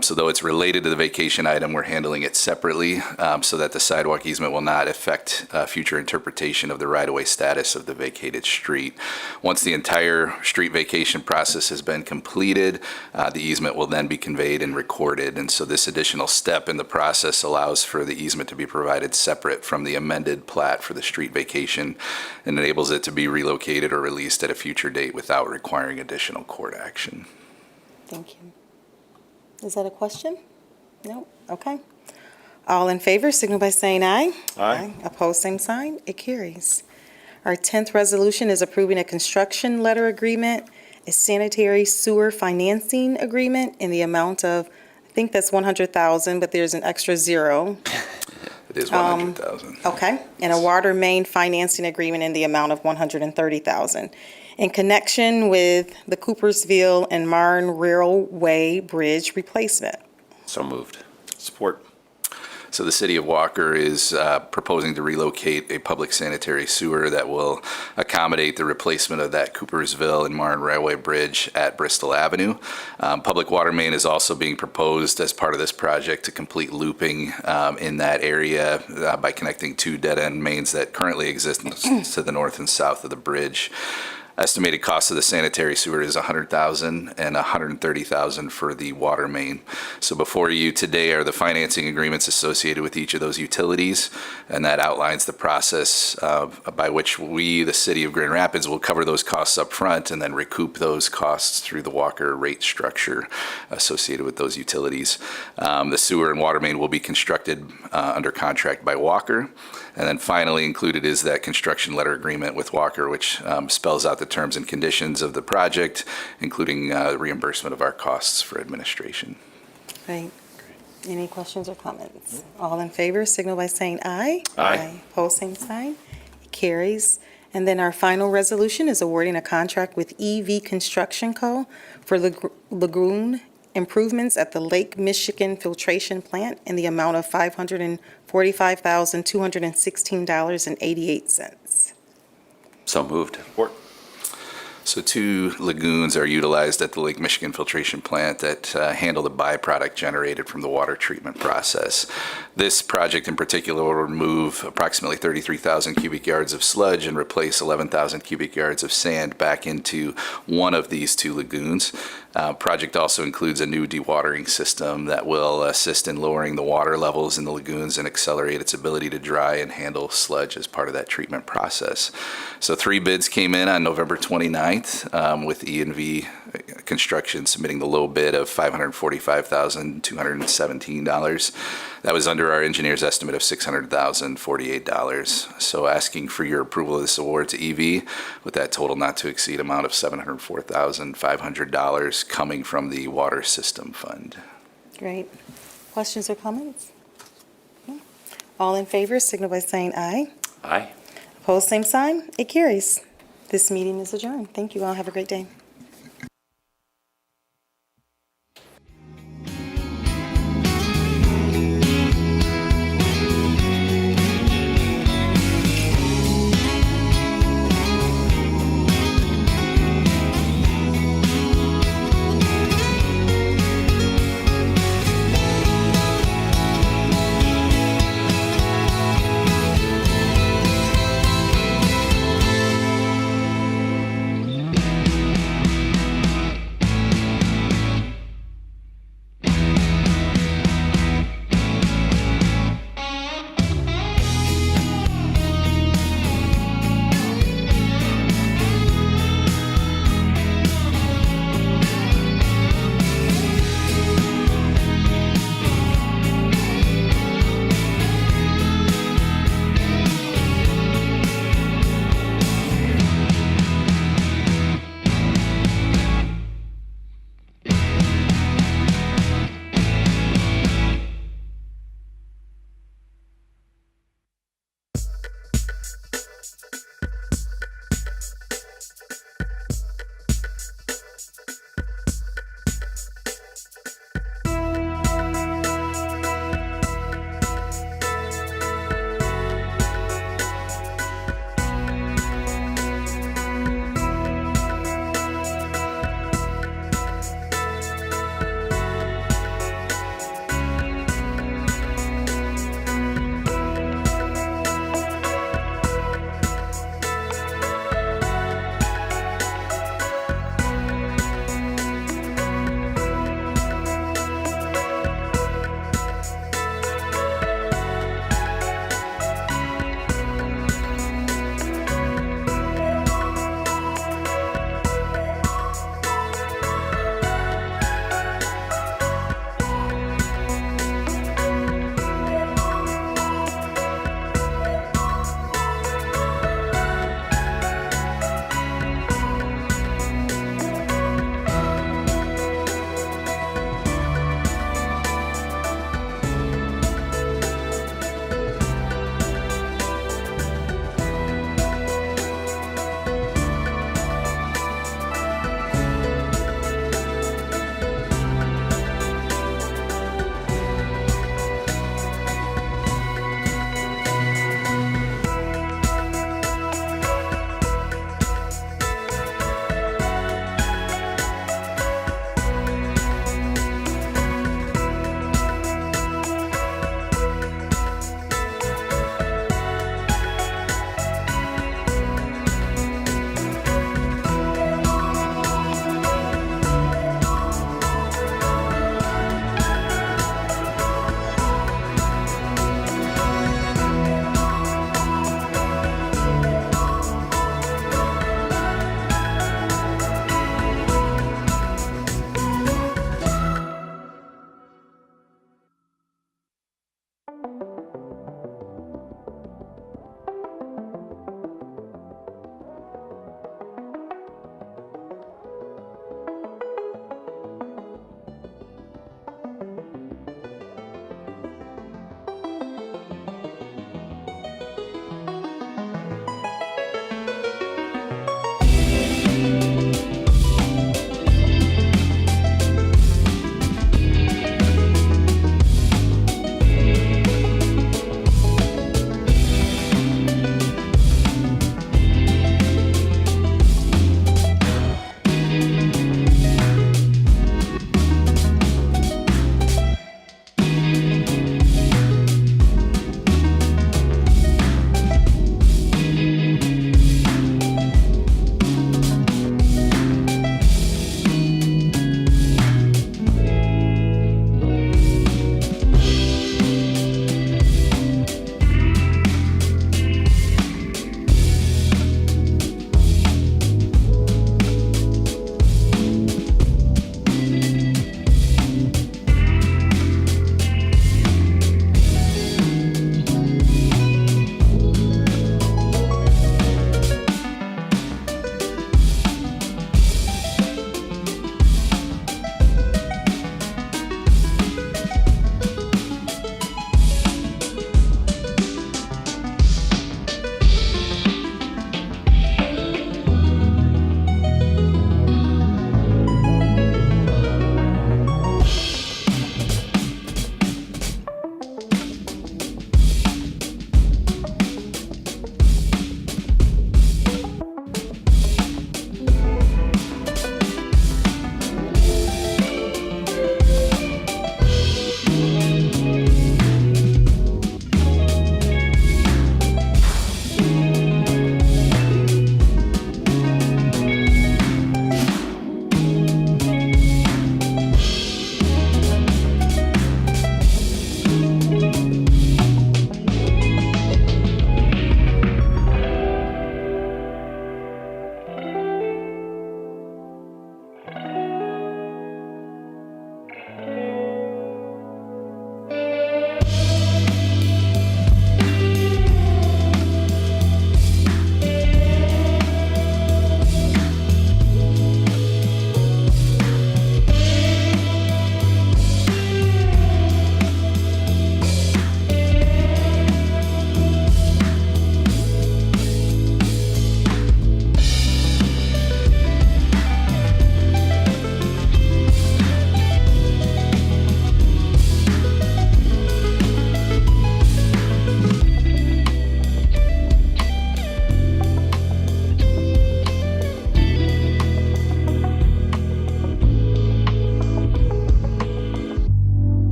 So though it's related to the vacation item, we're handling it separately so that the sidewalk easement will not affect future interpretation of the right-of-way status of the vacated street. Once the entire street vacation process has been completed, the easement will then be conveyed and recorded. And so this additional step in the process allows for the easement to be provided separate from the amended plat for the street vacation and enables it to be relocated or released at a future date without requiring additional court action. Thank you. Is that a question? No? Okay. All in favor, signal by saying aye. Aye. Opposed, same sign. It carries. Our 10th resolution is approving a construction letter agreement, a sanitary sewer financing agreement in the amount of, I think that's $100,000, but there's an extra zero. It is $100,000. Okay, and a water main financing agreement in the amount of $130,000 in connection with the Coopersville and Marne Railway Bridge replacement. So moved. Support. So the city of Walker is proposing to relocate a public sanitary sewer that will accommodate the replacement of that Coopersville and Marne Railway Bridge at Bristol Avenue. Public water main is also being proposed as part of this project to complete looping in that area by connecting 2 dead-end mains that currently exist to the north and south of the bridge. Estimated cost of the sanitary sewer is $100,000 and $130,000 for the water main. So before you today are the financing agreements associated with each of those utilities, and that outlines the process by which we, the city of Grand Rapids, will cover those costs up front and then recoup those costs through the Walker rate structure associated with those utilities. The sewer and water main will be constructed under contract by Walker. And then finally included is that construction letter agreement with Walker, which spells out the terms and conditions of the project, including reimbursement of our costs for administration. Right. Any questions or comments? All in favor, signal by saying aye. Aye. Opposed, same sign. It carries. And then our final resolution is awarding a contract with EV Construction Co. for Lagoon improvements at the Lake Michigan Filtration Plant in the amount of $545,216.88. So moved. So 2 lagoons are utilized at the Lake Michigan Filtration Plant that handle the byproduct generated from the water treatment process. This project in particular will remove approximately 33,000 cubic yards of sludge and replace 11,000 cubic yards of sand back into one of these 2 lagoons. Project also includes a new dewatering system that will assist in lowering the water levels in the lagoons and accelerate its ability to dry and handle sludge as part of that treatment process. So 3 bids came in on November 29th, with E&V Construction submitting the low bid of $545,217. That was under our engineer's estimate of $600,048. So asking for your approval of this award to EV with that total not to exceed amount of $704,500 coming from the Water System Fund. Great. Questions or comments? All in favor, signal by saying aye. Aye. Opposed, same sign. It carries. This meeting is adjourned. Thank you all. Have a great day.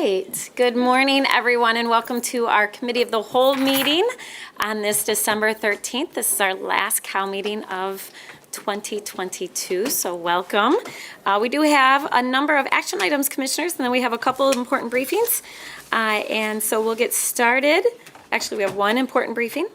right. Good morning, everyone, and welcome to our Committee of the Whole meeting on this December 13th. This is our last COW meeting of 2022, so welcome. We do have a number of action items, Commissioners, and then we have a couple of important briefings. And so we'll get started. Actually, we have one important briefing.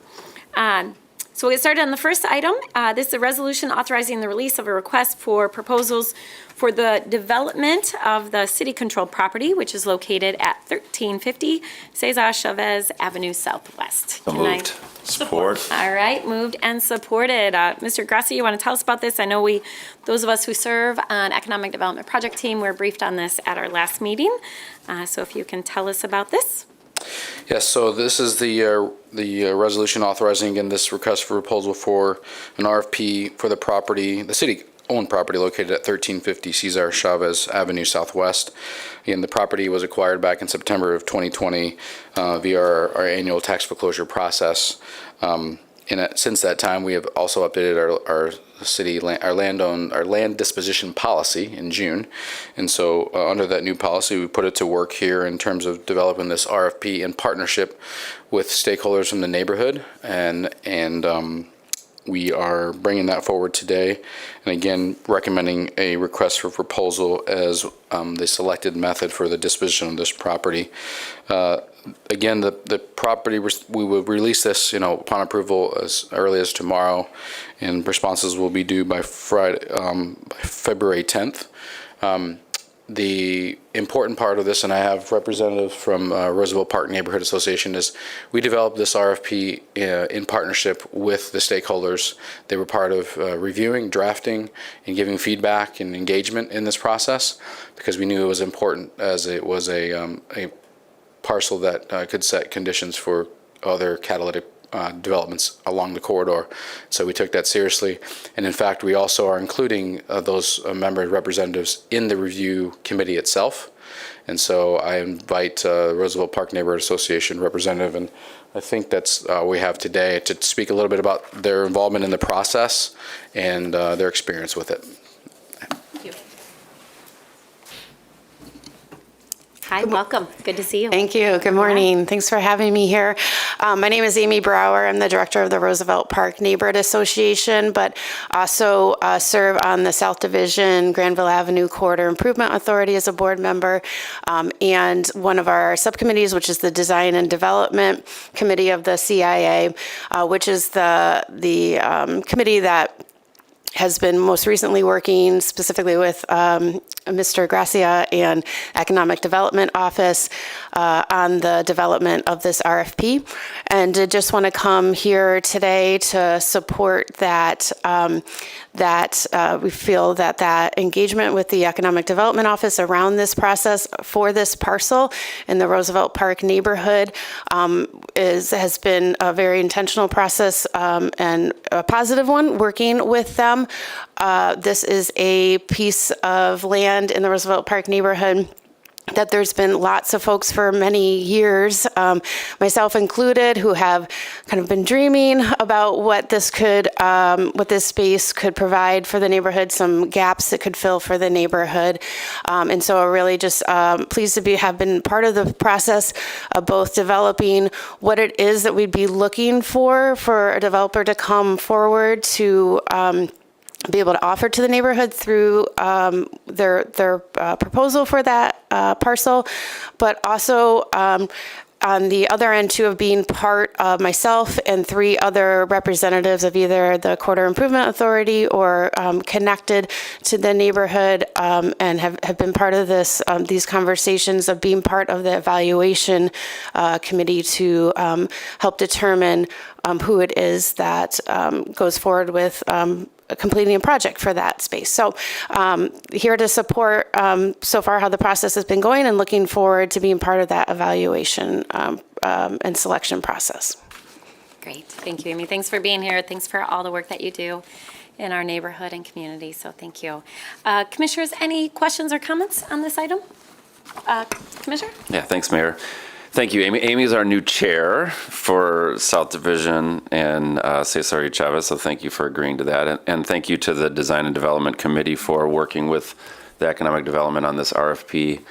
So we'll get started on the first item. This is a resolution authorizing the release of a request for proposals for the development of the city-controlled property, which is located at 1350 Cesar Chavez Avenue Southwest. So moved. Support. All right, moved and supported. Mr. Grassi, you want to tell us about this? I know those of us who serve on Economic Development Project Team, were briefed on this at our last meeting. So if you can tell us about this. Yes, so this is the resolution authorizing, again, this request for proposal for an RFP for the property, the city-owned property located at 1350 Cesar Chavez Avenue Southwest. Again, the property was acquired back in September of 2020 via our annual tax foreclosure process. Since that time, we have also updated our land disposition policy in June, and so under that new policy, we put it to work here in terms of developing this RFP in partnership with stakeholders from the neighborhood, and we are bringing that forward today, and again recommending a request for proposal as the selected method for the disposition of this property. Again, the property, we will release this, upon approval as early as tomorrow, and responses will be due by Friday, February 10th. The important part of this, and I have representatives from Roosevelt Park Neighborhood Association, is we developed this RFP in partnership with the stakeholders. They were part of reviewing, drafting, and giving feedback and engagement in this process, because we knew it was important, as it was a parcel that could set conditions for other catalytic developments along the corridor. So we took that seriously. And in fact, we also are including those member representatives in the review committee itself. And so I invite Roosevelt Park Neighborhood Association representative, and I think that's we have today, to speak a little bit about their involvement in the process and their experience with it. Hi, welcome. Good to see you. Thank you. Good morning. Thanks for having me here. My name is Amy Brower. I'm the director of the Roosevelt Park Neighborhood Association, but also serve on the South Division Granville Avenue Corridor Improvement Authority as a board member, and one of our subcommittees, which is the Design and Development Committee of the CIA, which is the committee that has been most recently working specifically with Mr. Gracia and Economic Development Office on the development of this RFP. And I just want to come here today to support that, we feel that engagement with the Economic Development Office around this process for this parcel in the Roosevelt Park neighborhood has been a very intentional process and a positive one, working with them. This is a piece of land in the Roosevelt Park neighborhood that there's been lots of folks for many years, myself included, who have kind of been dreaming about what this space could provide for the neighborhood, some gaps it could fill for the neighborhood. And so I'm really just pleased to have been part of the process of both developing what it is that we'd be looking for a developer to come forward to be able to offer to the neighborhood through their proposal for that parcel, but also on the other end too, of being part of myself and 3 other representatives of either the Corridor Improvement Authority or connected to the neighborhood, and have been part of these conversations, of being part of the evaluation committee to help determine who it is that goes forward with completing a project for that space. So here to support so far how the process has been going, and looking forward to being part of that evaluation and selection process. Great. Thank you, Amy. Thanks for being here. Thanks for all the work that you do in our neighborhood and community. So thank you. Commissioners, any questions or comments on this item? Commissioner? Yeah, thanks, Mayor. Thank you, Amy. Amy is our new chair for South Division and Cesar Chavez, so thank you for agreeing to that. And thank you to the Design and Development Committee for working with the Economic Development on this RFP.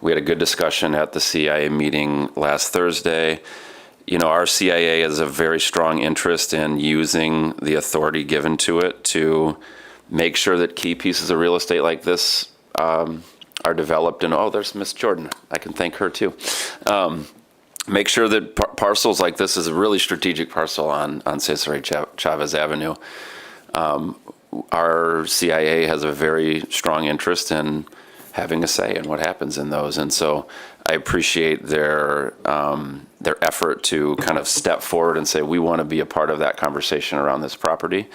We had a good discussion at the CIA meeting last Thursday. You know, our CIA has a very strong interest in using the authority given to it to make sure that key pieces of real estate like this are developed. And, oh, there's Miss Jordan. I can thank her too. Make sure that parcels like this is a really strategic parcel on Cesar Chavez Avenue. Our CIA has a very strong interest in having a say in what happens in those. And so I appreciate their effort to kind of step forward and say, we want to be a part of that conversation around this property.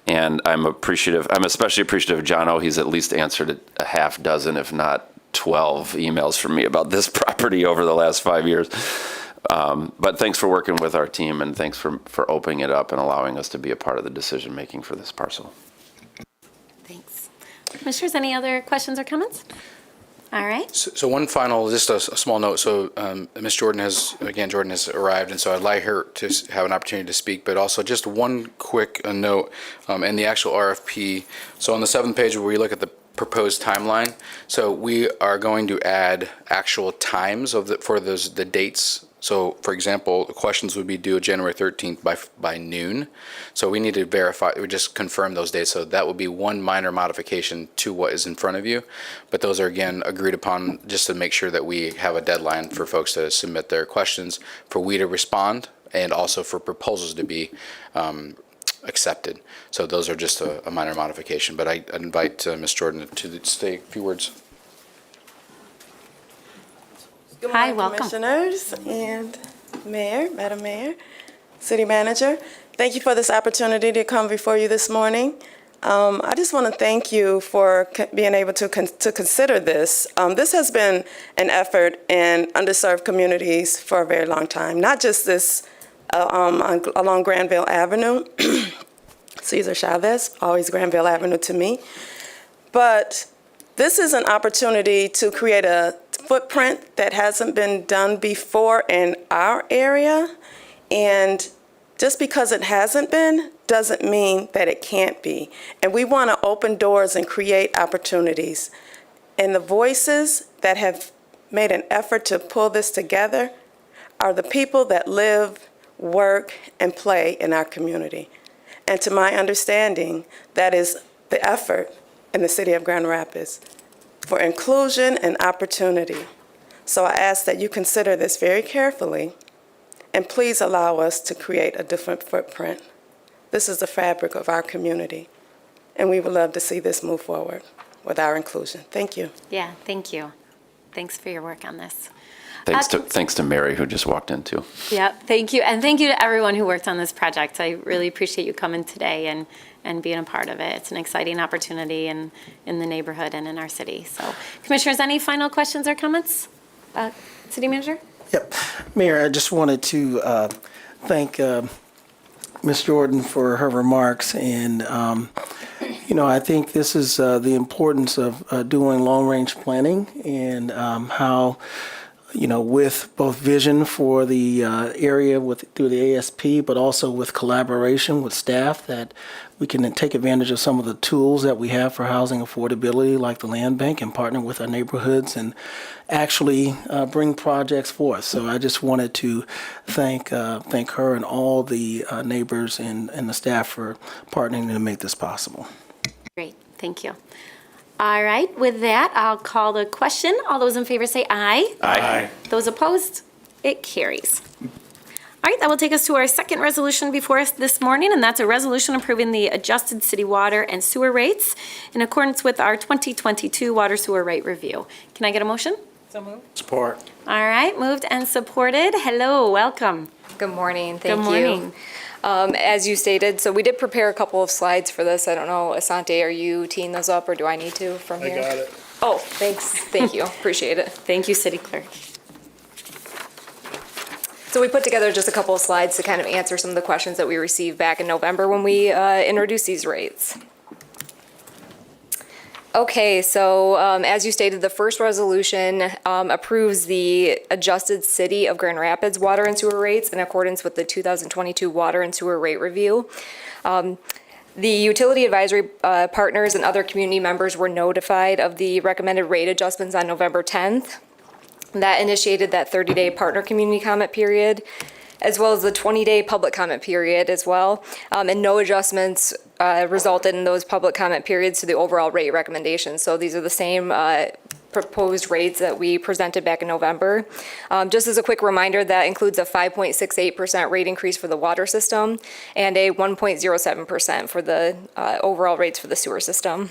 And I'm especially appreciative of John O. He's at least answered a half dozen, if not 12 emails from me about this property over the last 5 years. But thanks for working with our team, and thanks for opening it up and allowing us to be a part of the decision-making for this parcel. Thanks. Commissioners, any other questions or comments? All right. So one final, just a small note. So Ms. Jordan has arrived, and so I'd like her to have an opportunity to speak, but also just one quick note in the actual RFP. So on the 7th page where we look at the proposed timeline, so we are going to add actual times for the dates. So, for example, the questions would be due January 13th by noon. So we need to verify, we just confirm those dates. So that will be one minor modification to what is in front of you. But those are, again, agreed upon just to make sure that we have a deadline for folks to submit their questions, for we to respond, and also for proposals to be accepted. So those are just a minor modification. But I invite Ms. Jordan to say a few words. Good Hi, morning, welcome. Commissioners and Mayor, Madam Mayor, City Manager. Thank you for this opportunity to come before you this morning. I just want to thank you for being able to consider this. This has been an effort in underserved communities for a very long time, not just this along Granville Avenue, Cesar Chavez, always Granville Avenue to me, but this is an opportunity to create a footprint that hasn't been done before in our area. And just because it hasn't been doesn't mean that it can't be. And we want to open doors and create opportunities. And the voices that have made an effort to pull this together are the people that live, work, and play in our community. And to my understanding, that is the effort in the city of Grand Rapids for inclusion and opportunity. So I ask that you consider this very carefully, and please allow us to create a different footprint. This is the fabric of our community, and we would love to see this move forward with our inclusion. Thank you. Yeah, thank you. Thanks for your work on this. Thanks to Mary, who just walked in too. Yeah, thank you. And thank you to everyone who worked on this project. I really appreciate you coming today and being a part of it. It's an exciting opportunity in the neighborhood and in our city. So, Commissioners, any final questions or comments? City Manager? Yep. Mayor, I just wanted to thank Ms. Jordan for her remarks. And, I think this is the importance of doing long-range planning and how, with both vision for the area through the ASP, but also with collaboration with staff, that we can take advantage of some of the tools that we have for housing affordability, like the land bank, and partner with our neighborhoods and actually bring projects forth. So I just wanted to thank her and all the neighbors and the staff for partnering to make this possible. Great, thank you. All right, with that, I'll call the question. All those in favor say aye. Aye. Those opposed, it carries. All right, that will take us to our second resolution before us this morning, and that's a resolution approving the adjusted city water and sewer rates in accordance with our 2022 water sewer rate review. Can I get a motion? So moved. Support. All right, moved and supported. Hello, welcome. Good morning. Thank Good morning. you. As you stated, so we did prepare a couple of slides for this. I don't know, Asante, are you teeing those up or do I need to from here? I got it. Oh, thanks. Thank you. Appreciate it. Thank you, City Clerk. So we put together just a couple of slides to kind of answer some of the questions that we received back in November when we introduced these rates. Okay, so as you stated, the first resolution approves the adjusted City of Grand Rapids water and sewer rates in accordance with the 2022 water and sewer rate review. The utility advisory partners and other community members were notified of the recommended rate adjustments on November 10th. That initiated that 30-day partner community comment period, as well as the 20-day public comment period as well. And no adjustments resulted in those public comment periods to the overall rate recommendations. So these are the same proposed rates that we presented back in November. Just as a quick reminder, that includes a 5.68% rate increase for the water system and a 1.07% for the overall rates for the sewer system.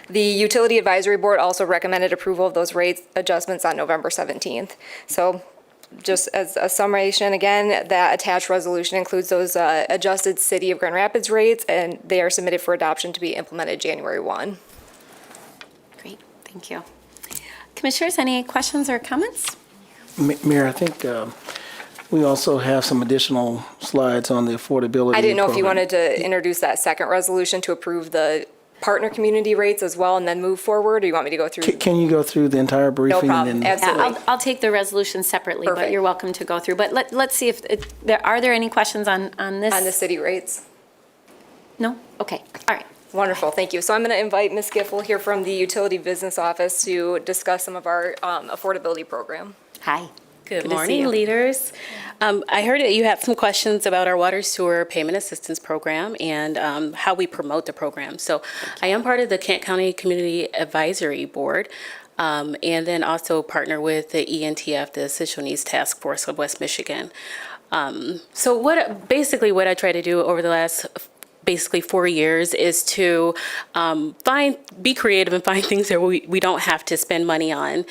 The Utility Advisory Board also recommended approval of those rate adjustments on November 17th. So just as a summation, again, that attached resolution includes those adjusted City of Grand Rapids rates, and they are submitted for adoption to be implemented January 1. Great, thank you. Commissioners, any questions or comments? Mayor, I think we also have some additional slides on the affordability. I didn't know if you program. wanted to introduce that second resolution to approve the partner community rates as well and then move forward, or you want me to go through? Can you go through the entire briefing? No problem, and then- absolutely. I'll take the resolution separately, but Perfect. you're welcome to go through. But let's see if, are there any questions on this? On the city rates? No? Okay, all right. Wonderful, thank you. So I'm going to invite Ms. Giffel here from the Utility Business Office to discuss some of our affordability program. Hi. Good Good to see morning, you. leaders. I heard that you had some questions about our water sewer payment assistance program and how we promote the program. So I am part of the Kent County Community Advisory Board, and then also partner with the ENTF, the Essential Needs Task Force of West Michigan. So what I try to do over the last basically 4 years is to be creative and find things that we don't have to spend money on,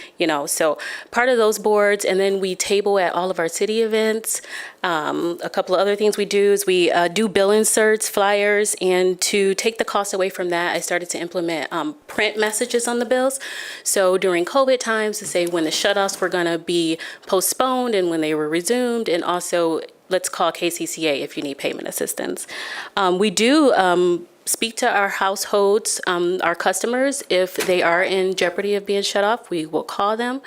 so part of those boards. And then we table at all of our city events. A couple of other things we do is we do bill inserts, flyers, and to take the cost away from that, I started to implement print messages on the bills. So during COVID times, to say when the shutoffs were going to be postponed and when they were resumed, and also let's call KCCA if you need payment assistance. We do speak to our households, our customers, if they are in jeopardy of being shut off. We will call them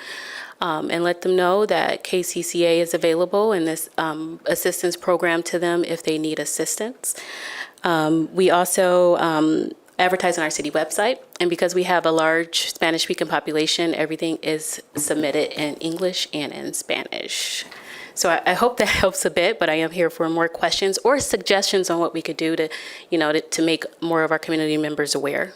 and let them know that KCCA is available in this assistance program to them if they need assistance. We also advertise on our city website, and because we have a large Spanish-speaking population, everything is submitted in English and in Spanish. So I hope that helps a bit, but I am here for more questions or suggestions on what we could do to make more of our community members aware.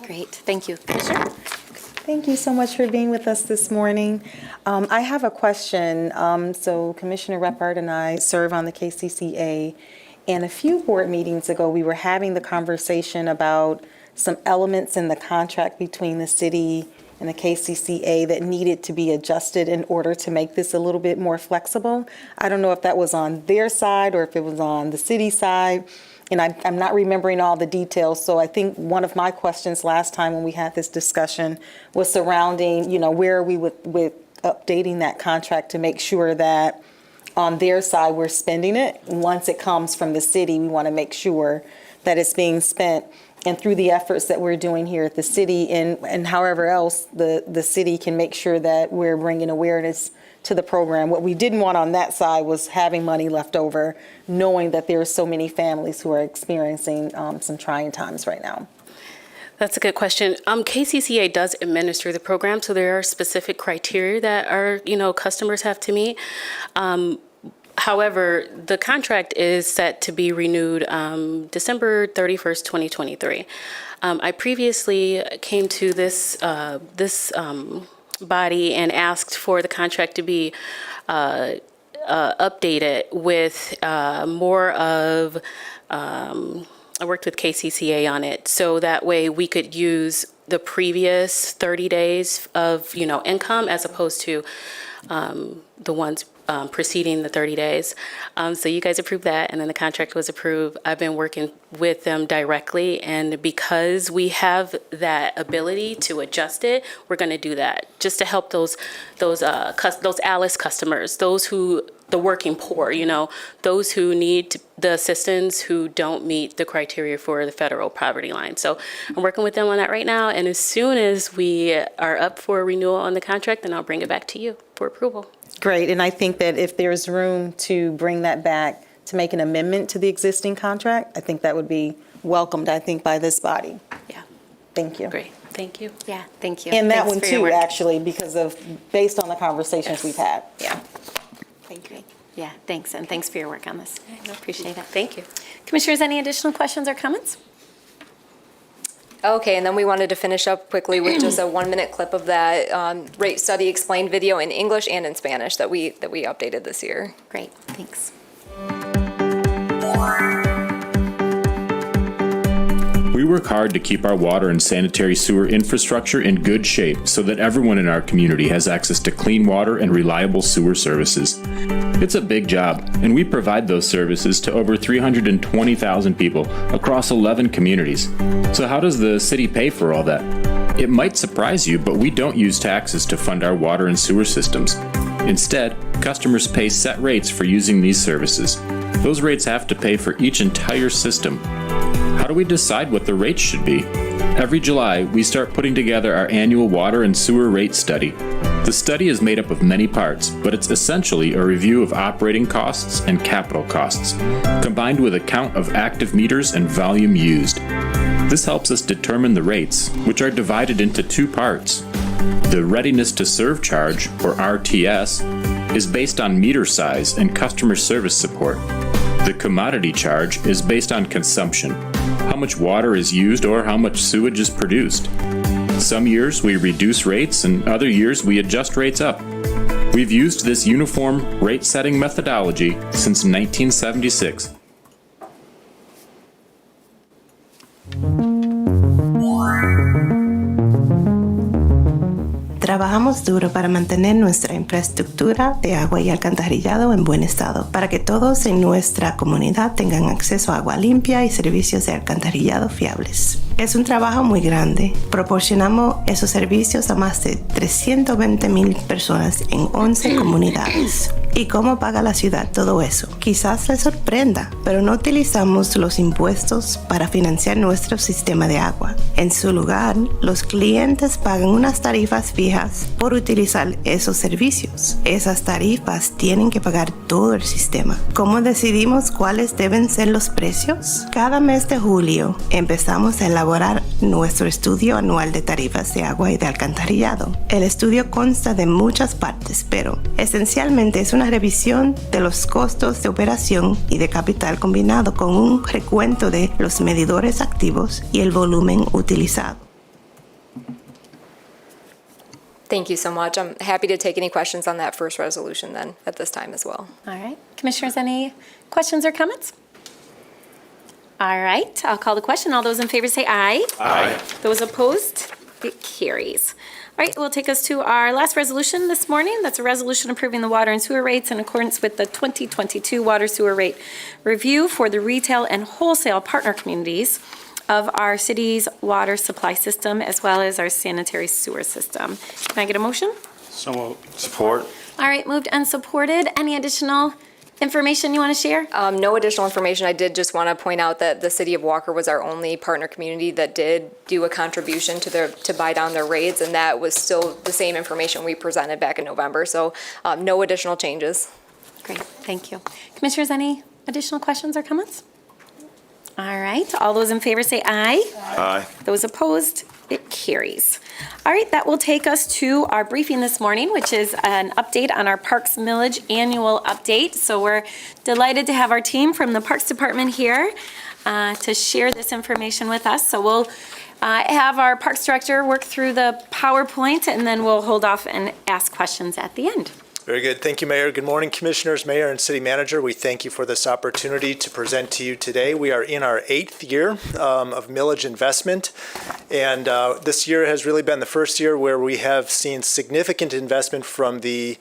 Great, thank you. Thank you so much for being with us this morning. I have a question. So Commissioner Reppert and I serve on the KCCA, and a few board meetings ago, we were having the conversation about some elements in the contract between the city and the KCCA that needed to be adjusted in order to make this a little bit more flexible. I don't know if that was on their side or if it was on the city side, and I'm not remembering all the details. So I think one of my questions last time when we had this discussion was surrounding, where are we with updating that contract to make sure that on their side we're spending it. Once it comes from the city, we want to make sure that it's being spent. And through the efforts that we're doing here at the city and however else the city can make sure that we're bringing awareness to the program. What we didn't want on that side was having money left over, knowing that there are so many families who are experiencing some trying times right now. That's a good question. KCCA does administer the program, so there are specific criteria that our customers have to meet. However, the contract is set to be renewed December 31st, 2023. I previously came to this body and asked for the contract to be updated with more of, I worked with KCCA on it, so that way we could use the previous 30 days of, income as opposed to the ones preceding the 30 days. So you guys approved that, and then the contract was approved. I've been working with them directly, and because we have that ability to adjust it, we're going to do that just to help those ALICE customers, the working poor, those who need the assistance who don't meet the criteria for the federal poverty line. So I'm working with them on that right now, and as soon as we are up for renewal on the contract, then I'll bring it back to you for approval. Great, and I think that if there's room to bring that back, to make an amendment to the existing contract, I think that would be welcomed, by this body. Yeah. Thank you. Great. Thank you. Yeah, thank you. And that Thanks one for your too, work. actually, because of, based on the conversations we've had. Yeah. Thank you. Yeah, thanks, and thanks for your work on this. I appreciate it. Thank you. Commissioners, any additional questions or comments? Okay, and then we wanted to finish up quickly with just a 1-minute clip of that rate study explained video in English and in Spanish that we updated this year. Great, thanks. We work hard to keep our water and sanitary sewer infrastructure in good shape so that everyone in our community has access to clean water and reliable sewer services. It's a big job, and we provide those services to over 320,000 people across 11 communities. So how does the city pay for all that? It might surprise you, but we don't use taxes to fund our water and sewer systems. Instead, customers pay set rates for using these services. Those rates have to pay for each entire system. How do we decide what the rates should be? Every July, we start putting together our annual water and sewer rate study. The study is made up of many parts, but it's essentially a review of operating costs and capital costs, combined with a count of active meters and volume used. This helps us determine the rates, which are divided into two parts. The Readiness to Serve charge, or RTS, is based on meter size and customer service support. The commodity charge is based on consumption, how much water is used or how much sewage is produced. Some years we reduce rates and other years we adjust rates up. We've used this uniform rate setting methodology since 1976. Trabajamos duro para mantener nuestra infraestructura de agua y alcantarillado en buen estado, para que todos en nuestra comunidad tengan acceso a agua limpia y servicios de alcantarillado fiables. Es un trabajo muy grande. Proporcionamos esos servicios a más de 320,000 personas en 11 comunidades. ¿Y cómo paga la ciudad todo eso? Quizás les sorprenda, pero no utilizamos los impuestos para financiar nuestro sistema de agua. En su lugar, los clientes pagan unas tarifas fijas por utilizar esos servicios. Esas tarifas tienen que pagar todo el sistema. ¿Cómo decidimos cuáles deben ser los precios? Cada mes de julio empezamos a elaborar nuestro estudio anual de tarifas de agua y de alcantarillado. El estudio consta de muchas partes, pero esencialmente es una revisión de los costos de operación y de capital combinado con un recuento de los medidores activos y el volumen utilizado. Thank you so much. I'm happy to take any questions on that first resolution then at this time as well. All right. Commissioners, any questions or comments? All right, I'll call the question. All those in favor say aye. Aye. Those opposed, it carries. All right, we'll take us to our last resolution this morning. That's a resolution approving the water and sewer rates in accordance with the 2022 water sewer rate review for the retail and wholesale partner communities of our city's water supply system as well as our sanitary sewer system. Can I get a motion? So moved. Support. All right, moved and supported. Any additional information you want to share? No additional information. I did just want to point out that the city of Walker was our only partner community that did do a contribution to buy down their rates, and that was still the same information we presented back in November. So no additional changes. Great, thank you. Commissioners, any additional questions or comments? All right, all those in favor say aye. Aye. Those opposed, it carries. All right, that will take us to our briefing this morning, which is an update on our Parks Millage annual update. So we're delighted to have our team from the Parks Department here to share this information with us. So we'll have our Parks Director work through the PowerPoint, and then we'll hold off and ask questions at the end. Very good. Thank you, Mayor. Good morning, Commissioners, Mayor, and City Manager. We thank you for this opportunity to present to you today. We are in our 8th year of millage investment, and this year has really been the first year where we have seen significant investment from the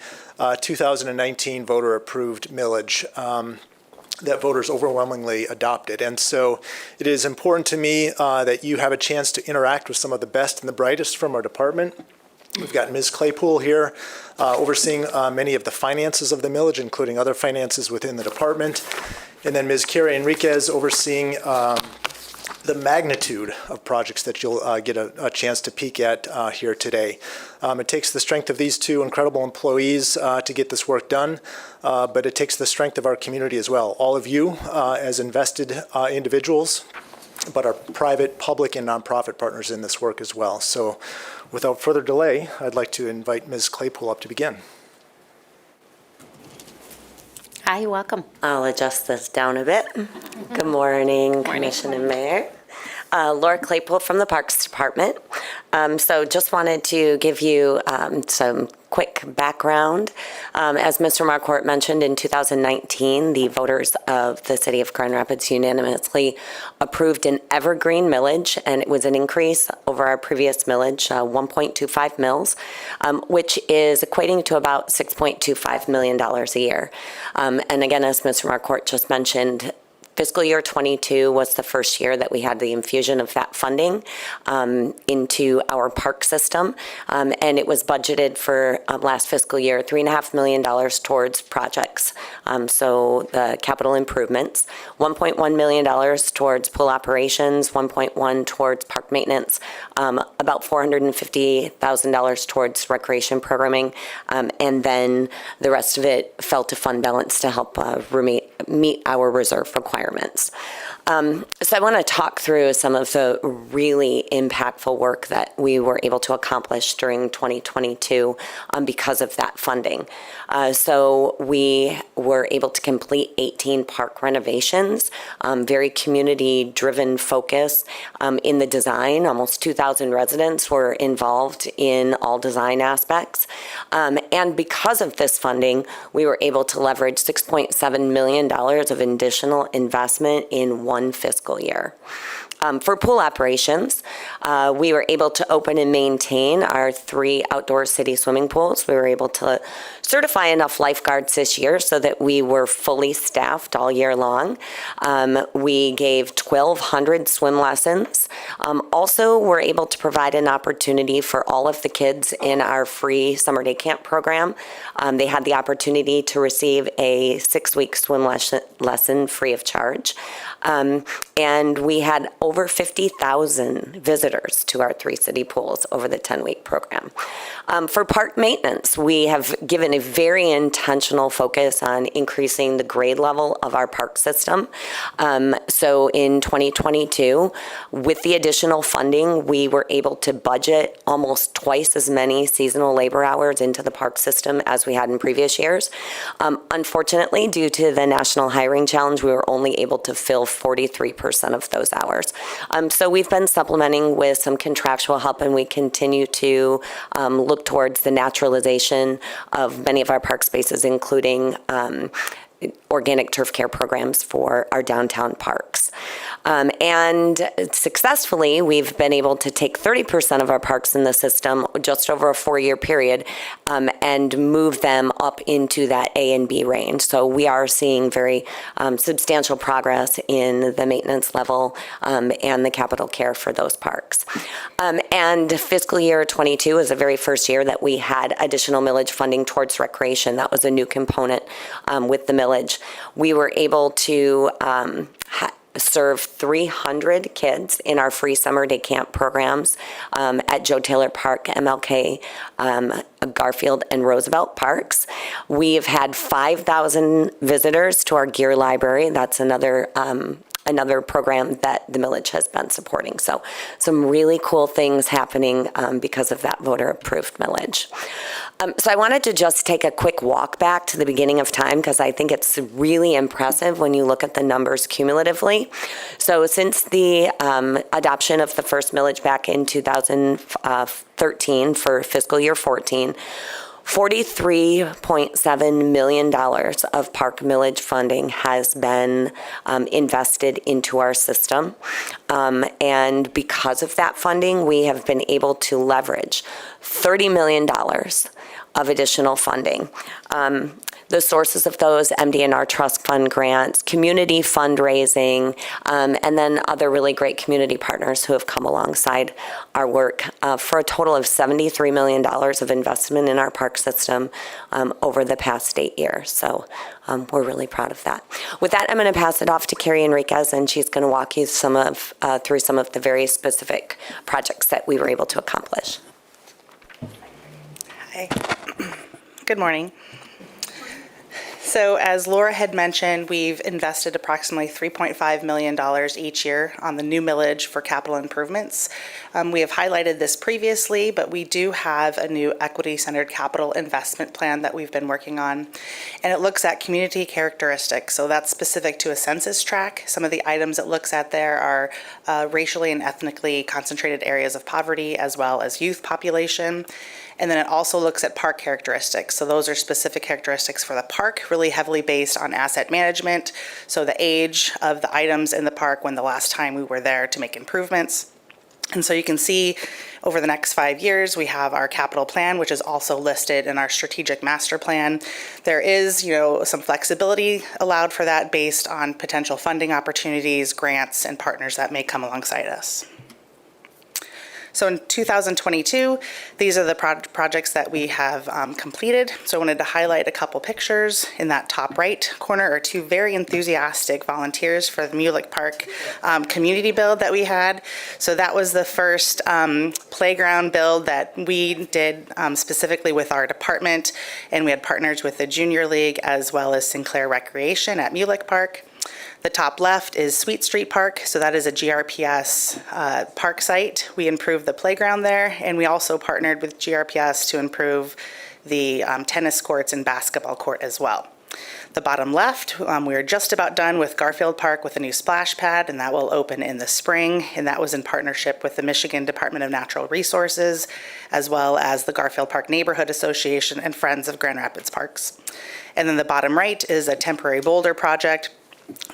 2019 voter-approved millage that voters overwhelmingly adopted. And so it is important to me that you have a chance to interact with some of the best and the brightest from our department. We've got Ms. Claypool here overseeing many of the finances of the millage, including other finances within the department. And then Ms. Carrie Enriquez overseeing the magnitude of projects that you'll get a chance to peek at here today. It takes the strength of these two incredible employees to get this work done, but it takes the strength of our community as well. All of you as invested individuals but our private, public, and nonprofit partners in this work as well. So without further delay, I'd like to invite Ms. Claypool up to begin. Hi, welcome. I'll adjust this down a bit. Good morning, Commission and Mayor. Laura Claypool from the Parks Department. So just wanted to give you some quick background. As Mr. Marquardt mentioned, in 2019, the voters of the city of Grand Rapids unanimously approved an evergreen millage, and it was an increase over our previous millage, 1.25 mils, which is equating to about $6.25 million a year. And again, as Mr. Marquardt just mentioned, fiscal year 22 was the first year that we had the infusion of that funding into our park system, and it was budgeted for last fiscal year $3.5 million towards projects. So the capital improvements, $1.1 million towards pool operations, $1.1 towards park maintenance, about $450,000 towards recreation programming, and then the rest of it fell to fund balance to help meet our reserve requirements. So I want to talk through some of the really impactful work that we were able to accomplish during 2022 because of that funding. So we were able to complete 18 park renovations, very community-driven focus in the design. Almost 2,000 residents were involved in all design aspects. And because of this funding, we were able to leverage $6.7 million of additional investment in one fiscal year. For pool operations, we were able to open and maintain our 3 outdoor city swimming pools. We were able to certify enough lifeguards this year so that we were fully staffed all year long. We gave 1,200 swim lessons. Also, we're able to provide an opportunity for all of the kids in our free summer day camp program. They had the opportunity to receive a 6-week swim lesson free of charge. And we had over 50,000 visitors to our 3 city pools over the 10-week program. For park maintenance, we have given a very intentional focus on increasing the grade level of our park system. So in 2022, with the additional funding, we were able to budget almost twice as many seasonal labor hours into the park system as we had in previous years. Unfortunately, due to the national hiring challenge, we were only able to fill 43% of those hours. So we've been supplementing with some contractual help, and we continue to look towards the naturalization of many of our park spaces, including organic turf care programs for our downtown parks. And successfully, we've been able to take 30% of our parks in the system just over a 4-year period and move them up into that A and B range. So we are seeing very substantial progress in the maintenance level and the capital care for those parks. And fiscal year 22 was the very first year that we had additional millage funding towards recreation. That was a new component with the millage. We were able to serve 300 kids in our free summer day camp programs at Joe Taylor Park, MLK, Garfield, and Roosevelt parks. We've had 5,000 visitors to our gear library. That's another program that the millage has been supporting. So some really cool things happening because of that voter-approved millage. So I wanted to just take a quick walk back to the beginning of time because I think it's really impressive when you look at the numbers cumulatively. So since the adoption of the first millage back in 2013 for fiscal year 14, $43.7 million of park millage funding has been invested into our system. And because of that funding, we have been able to leverage $30 million of additional funding. The sources of those, MDNR Trust Fund grants, community fundraising, and then other really great community partners who have come alongside our work for a total of $73 million of investment in our park system over the past 8 years. So we're really proud of that. With that, I'm going to pass it off to Carrie Enriquez, and she's going to walk you through some of the very specific projects that we were able to accomplish. Hi. Good morning. So as Laura had mentioned, we've invested approximately $3.5 million each year on the new millage for capital improvements. We have highlighted this previously, but we do have a new equity-centered capital investment plan that we've been working on. And it looks at community characteristics. So that's specific to a census tract. Some of the items it looks at there are racially and ethnically concentrated areas of poverty, as well as youth population. And then it also looks at park characteristics. So those are specific characteristics for the park, really heavily based on asset management. So the age of the items in the park, when the last time we were there to make improvements. And so you can see over the next 5 years, we have our capital plan, which is also listed in our strategic master plan. There is, some flexibility allowed for that based on potential funding opportunities, grants, and partners that may come alongside us. So in 2022, these are the projects that we have completed. So I wanted to highlight a couple pictures. In that top right corner are two very enthusiastic volunteers for the Mulek Park community build that we had. So that was the first playground build that we did specifically with our department, and we had partners with the Junior League as well as Sinclair Recreation at Mulek Park. The top left is Sweet Street Park, so that is a GRPS park site. We improved the playground there, and we also partnered with GRPS to improve the tennis courts and basketball court as well. The bottom left, we are just about done with Garfield Park with a new splash pad, and that will open in the spring, and that was in partnership with the Michigan Department of Natural Resources, as well as the Garfield Park Neighborhood Association and Friends of Grand Rapids Parks. And then the bottom right is a temporary boulder project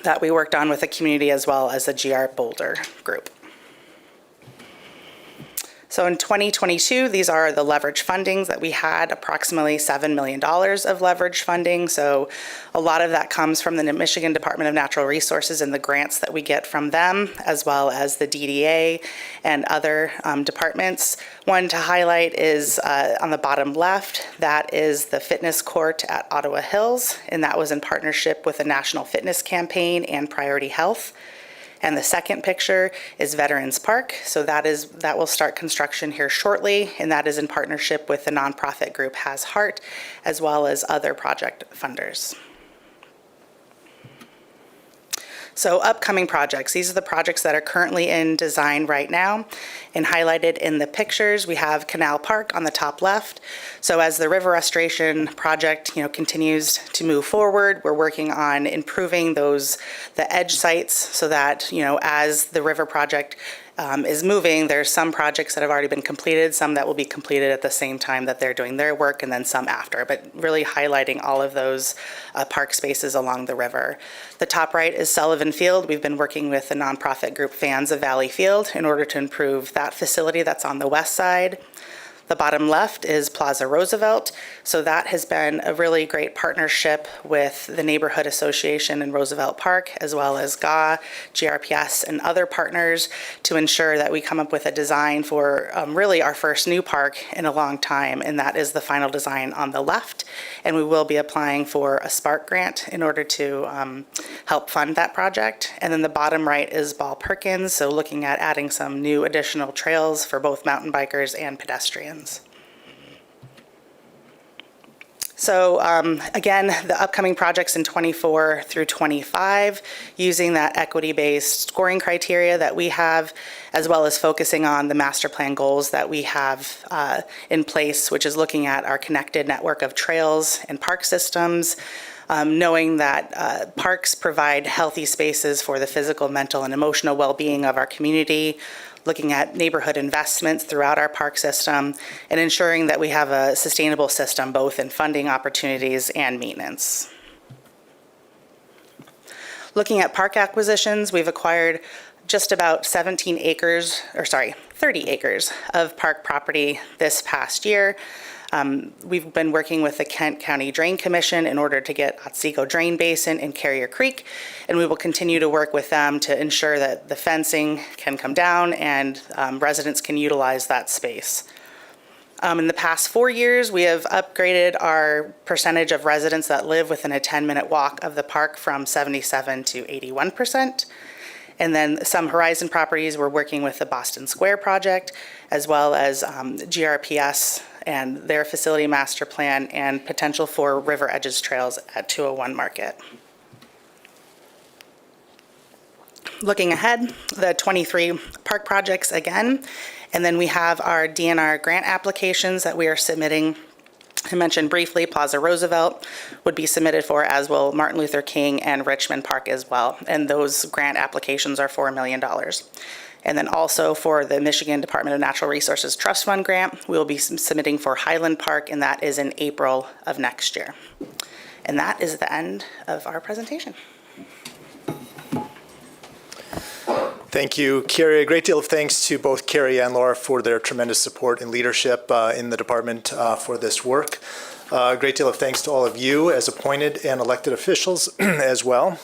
that we worked on with the community as well as the GR Boulder group. So in 2022, these are the leverage fundings that we had, approximately $7 million of leverage funding. So a lot of that comes from the Michigan Department of Natural Resources and the grants that we get from them, as well as the DDA and other departments. One to highlight is on the bottom left, that is the fitness court at Ottawa Hills, and that was in partnership with the National Fitness Campaign and Priority Health. And the second picture is Veterans Park. So that will start construction here shortly, and that is in partnership with the nonprofit group Has Heart, as well as other project funders. So upcoming projects, these are the projects that are currently in design right now, and highlighted in the pictures, we have Canal Park on the top left. So as the river restoration project, continues to move forward, we're working on improving the edge sites so that, as the river project is moving, there's some projects that have already been completed, some that will be completed at the same time that they're doing their work, and then some after, but really highlighting all of those park spaces along the river. The top right is Sullivan Field. We've been working with the nonprofit group Fans of Valley Field in order to improve that facility that's on the west side. The bottom left is Plaza Roosevelt. So that has been a really great partnership with the Neighborhood Association in Roosevelt Park, as well as GA, GRPS, and other partners to ensure that we come up with a design for really our first new park in a long time, and that is the final design on the left. And we will be applying for a Spark grant in order to help fund that project. And then the bottom right is Ball Perkins, so looking at adding some new additional trails for both mountain bikers and pedestrians. So again, the upcoming projects in 24 through 25, using that equity-based scoring criteria that we have, as well as focusing on the master plan goals that we have in place, which is looking at our connected network of trails and park systems, knowing that parks provide healthy spaces for the physical, mental, and emotional well-being of our community, looking at neighborhood investments throughout our park system, and ensuring that we have a sustainable system, both in funding opportunities and maintenance. Looking at park acquisitions, we've acquired just about 30 acres of park property this past year. We've been working with the Kent County Drain Commission in order to get Otsego Drain Basin and Carrier Creek, and we will continue to work with them to ensure that the fencing can come down and residents can utilize that space. In the past 4 years, we have upgraded our percentage of residents that live within a 10-minute walk of the park from 77% to 81%. And then some Horizon properties, we're working with the Boston Square project, as well as GRPS and their facility master plan and potential for river edges trails at 201 Market. Looking ahead, the 23 park projects again, and then we have our DNR grant applications that we are submitting. I mentioned briefly Plaza Roosevelt would be submitted for, as will Martin Luther King and Richmond Park as well. And those grant applications are $4 million. And then also for the Michigan Department of Natural Resources Trust Fund grant, we will be submitting for Highland Park, and that is in April of next year. And that is the end of our presentation. Thank you, Carrie. A great deal of thanks to both Carrie and Laura for their tremendous support and leadership in the department for this work. A great deal of thanks to all of you as appointed and elected officials as well.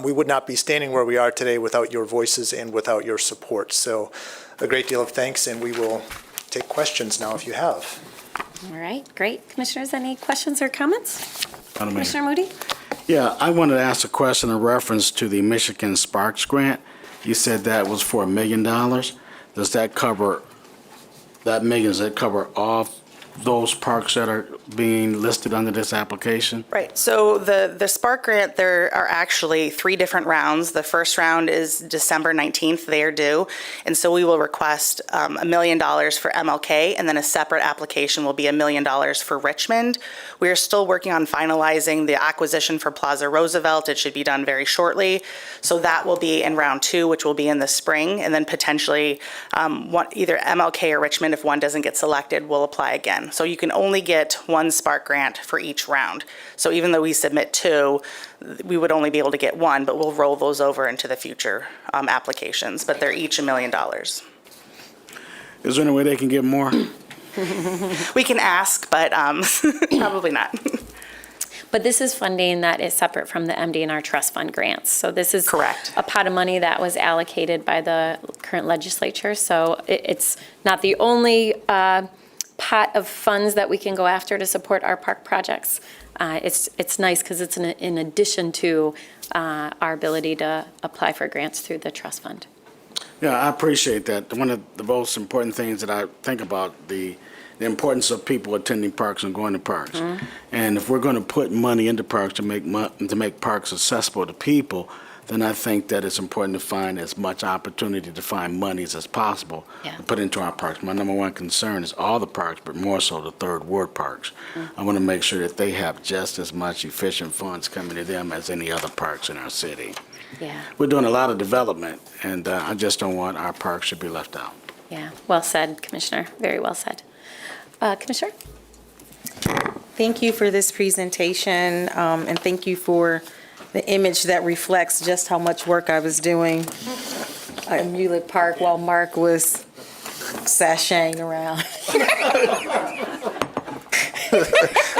We would not be standing where we are today without your voices and without your support. So a great deal of thanks, and we will take questions now if you have. All right, great. Commissioners, any questions or comments? Madam Mayor. Commissioner Moody? Yeah, I wanted to ask a question in reference to the Michigan Sparks grant. You said that was for $1 million. Does that cover, that million, does that cover all those parks that are being listed under this application? Right. So the Spark grant, there are actually 3 different rounds. The first round is December 19th. They are due. And so we will request $1 million for MLK, and then a separate application will be $1 million for Richmond. We are still working on finalizing the acquisition for Plaza Roosevelt. It should be done very shortly. So that will be in round 2, which will be in the spring. And then potentially either MLK or Richmond, if one doesn't get selected, will apply again. So you can only get 1 Spark grant for each round. So even though we submit 2, we would only be able to get 1, but we'll roll those over into the future applications. But they're each $1 million. Is there any way they can get more? We can ask, but probably not. But this is funding that is separate from the MDNR Trust Fund grants. So this is correct. A pot of money that was allocated by the current legislature. So it's not the only pot of funds that we can go after to support our park projects. It's nice because it's in addition to our ability to apply for grants through the trust fund. Yeah, I appreciate that. One of the most important things that I think about, the importance of people attending parks and going to parks. Mm-hmm. And if we're going to put money into parks to make parks accessible to people, then I think that it's important to find as much opportunity to find monies as possible to put into our parks. My number one concern is all the parks, but more so the third ward parks. I want to make sure that they have just as much efficient funds coming to them as any other parks in our city. Yeah. We're doing a lot of development, and I just don't want our parks to be left out. Yeah. Well said, Commissioner. Very well said. Commissioner? Thank you for this presentation, and thank you for the image that reflects just how much work I was doing at Mulek Park while Mark was sashaying around.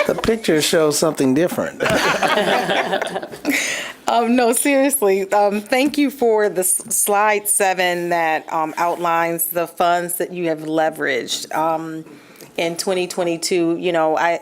The picture shows something different. No, seriously. Thank you for the slide 7 that outlines the funds that you have leveraged in 2022. You know,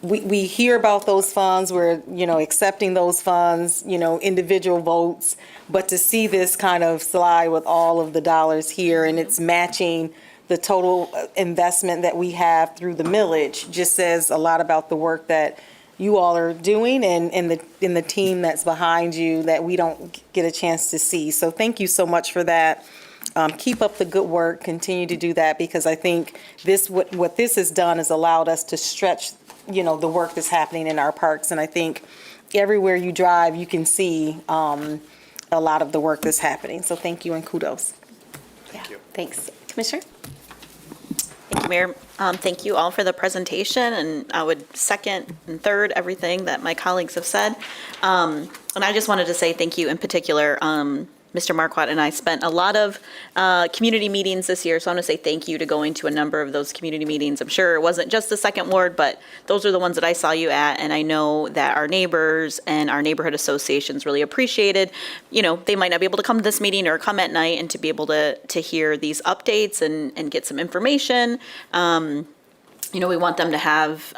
we hear about those funds. We're, accepting those funds, individual votes. But to see this kind of slide with all of the dollars here and it's matching the total investment that we have through the millage just says a lot about the work that you all are doing and the team that's behind you that we don't get a chance to see. So thank you so much for that. Keep up the good work. Continue to do that, because I think what this has done is allowed us to stretch the work that's happening in our parks. And I think everywhere you drive, you can see a lot of the work that's happening. So thank you and kudos. Thank you. Thanks. Commissioner? Thank you, Mayor. Thank you all for the presentation, and I would second and third everything that my colleagues have said. And I just wanted to say thank you in particular. Mr. Marquardt and I spent a lot of community meetings this year, so I want to say thank you to going to a number of those community meetings. I'm sure it wasn't just the second ward, but those are the ones that I saw you at, and I know that our neighbors and our neighborhood associations really appreciated. They might not be able to come to this meeting or come at night, and to be able to hear these updates and get some information. we want them to have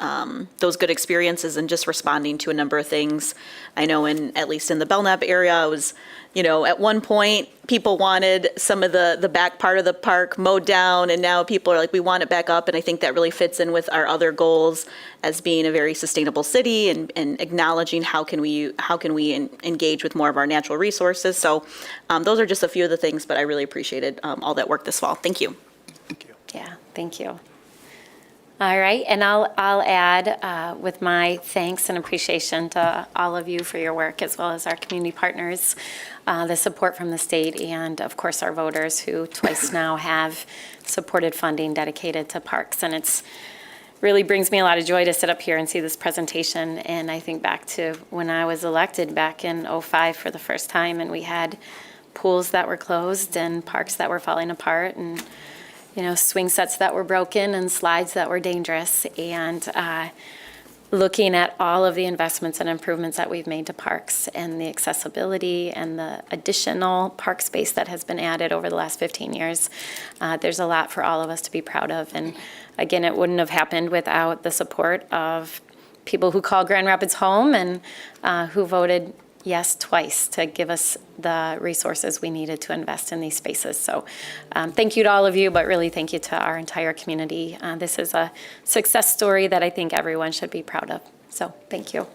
those good experiences and just responding to a number of things. I know at least in the Belknap area, it was, at one point, people wanted some of the back part of the park mowed down, and now people are like, we want it back up. And I think that really fits in with our other goals as being a very sustainable city and acknowledging how can we engage with more of our natural resources. So those are just a few of the things, but I really appreciated all that work this fall. Thank you. Yeah, thank you. All right, and I'll add with my thanks and appreciation to all of you for your work, as well as our community partners, the support from the state, and of course our voters who twice now have supported funding dedicated to parks. And it's really brings me a lot of joy to sit up here and see this presentation. And I think back to when I was elected back in '05 for the first time, and we had pools that were closed and parks that were falling apart, and swing sets that were broken and slides that were dangerous. And looking at all of the investments and improvements that we've made to parks and the accessibility and the additional park space that has been added over the last 15 years, there's a lot for all of us to be proud of. And again, it wouldn't have happened without the support of people who call Grand Rapids home and who voted yes twice to give us the resources we needed to invest in these spaces. So thank you to all of you, but really thank you to our entire community. This is a success story that I think everyone should be proud of. So thank you.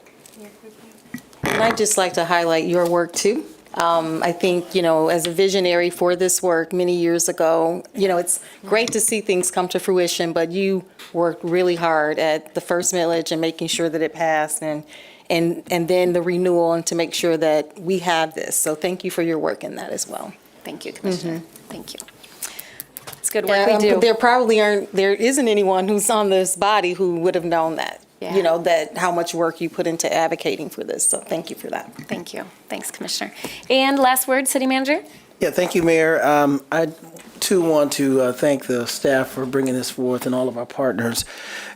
And I'd just like to highlight your work too. I think, as a visionary for this work many years ago, it's great to see things come to fruition, but you worked really hard at the first millage and making sure that it passed, and then the renewal, and to make sure that we have this. So thank you for your work in that as well. Thank you, Commissioner. Thank you. It's good work we do. There isn't anyone who's on this body who would have known that, that how much work you put into advocating for this. So thank you for that. Thank you. Thanks, Commissioner. And last word, City Manager? Yeah, thank you, Mayor. I too want to thank the staff for bringing this forth and all of our partners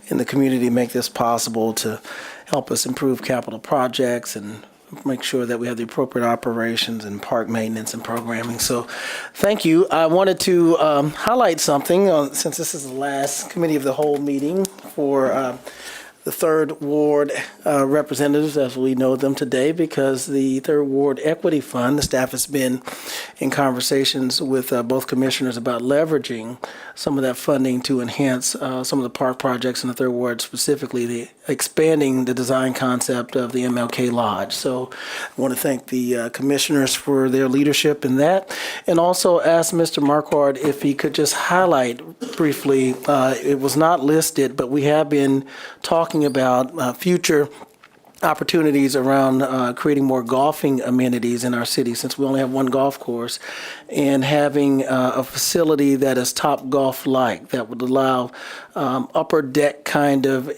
in the community to make this possible, to help us improve capital projects and make sure that we have the appropriate operations and park maintenance and programming. So thank you. I wanted to highlight something since this is the last committee of the whole meeting for the Third Ward representatives, as we know them today, because the Third Ward Equity Fund, the staff has been in conversations with both commissioners about leveraging some of that funding to enhance some of the park projects in the Third Ward, specifically expanding the design concept of the MLK Lodge. So I want to thank the commissioners for their leadership in that, and also ask Mr. Marquardt if he could just highlight briefly, it was not listed, but we have been talking about future opportunities around creating more golfing amenities in our city, since we only have one golf course, and having a facility that is Topgolf-like, that would allow upper deck kind of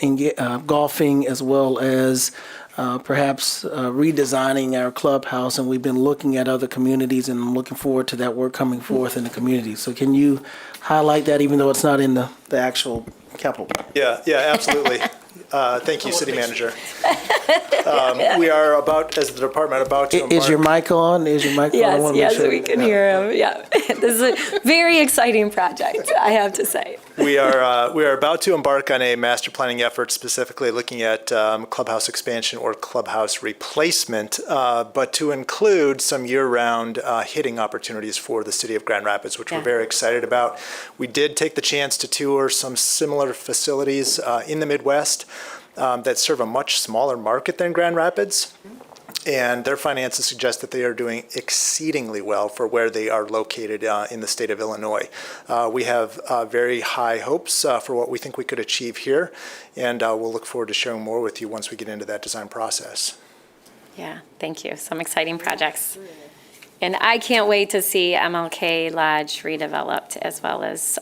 golfing, as well as perhaps redesigning our clubhouse. And we've been looking at other communities, and I'm looking forward to that work coming forth in the community. So can you highlight that, even though it's not in the actual capital plan? Yeah, absolutely. Thank you, City Manager. We are as the department, about to embark. Is your mic on? Is your mic on? I wanna make Yes, sure. we can hear him. Yeah, this is a very exciting project, I have to say. We are about to embark on a master planning effort, specifically looking at clubhouse expansion or clubhouse replacement, but to include some year-round hitting opportunities for the city of Grand Rapids, which we're very excited about. We did take the chance to tour some similar facilities in the Midwest that serve a much smaller market than Grand Rapids. And their finances suggest that they are doing exceedingly well for where they are located in the state of Illinois. We have very high hopes for what we think we could achieve here, and we'll look forward to sharing more with you once we get into that design process. Yeah, thank you. Some exciting projects. And I can't wait to see MLK Lodge redeveloped, as well as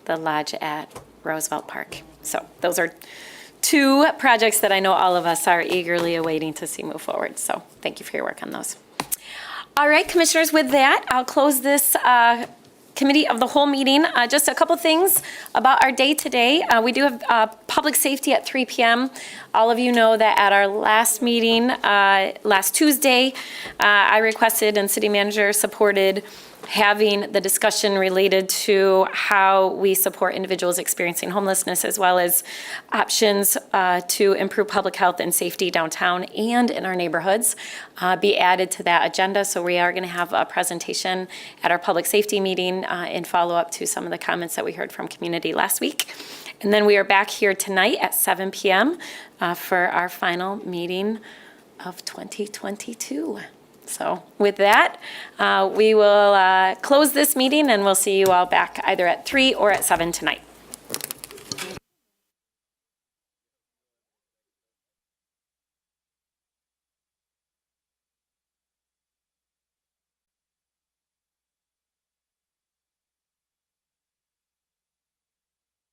the lodge at Roosevelt Park. So those are two projects that I know all of us are eagerly awaiting to see move forward. So thank you for your work on those. All right, commissioners, with that, I'll close this committee of the whole meeting. Just a couple things about our day today. We do have public safety at 3 p.m. All of you know that at our last meeting, last Tuesday, I requested and city manager supported having the discussion related to how we support individuals experiencing homelessness, as well as options to improve public health and safety downtown and in our neighborhoods, be added to that agenda. So we are going to have a presentation at our public safety meeting in follow-up to some of the comments that we heard from community last week. And then we are back here tonight at 7 p.m. For our final meeting of 2022. So with that, we will close this meeting, and we'll see you all back either at 3 or at 7 tonight.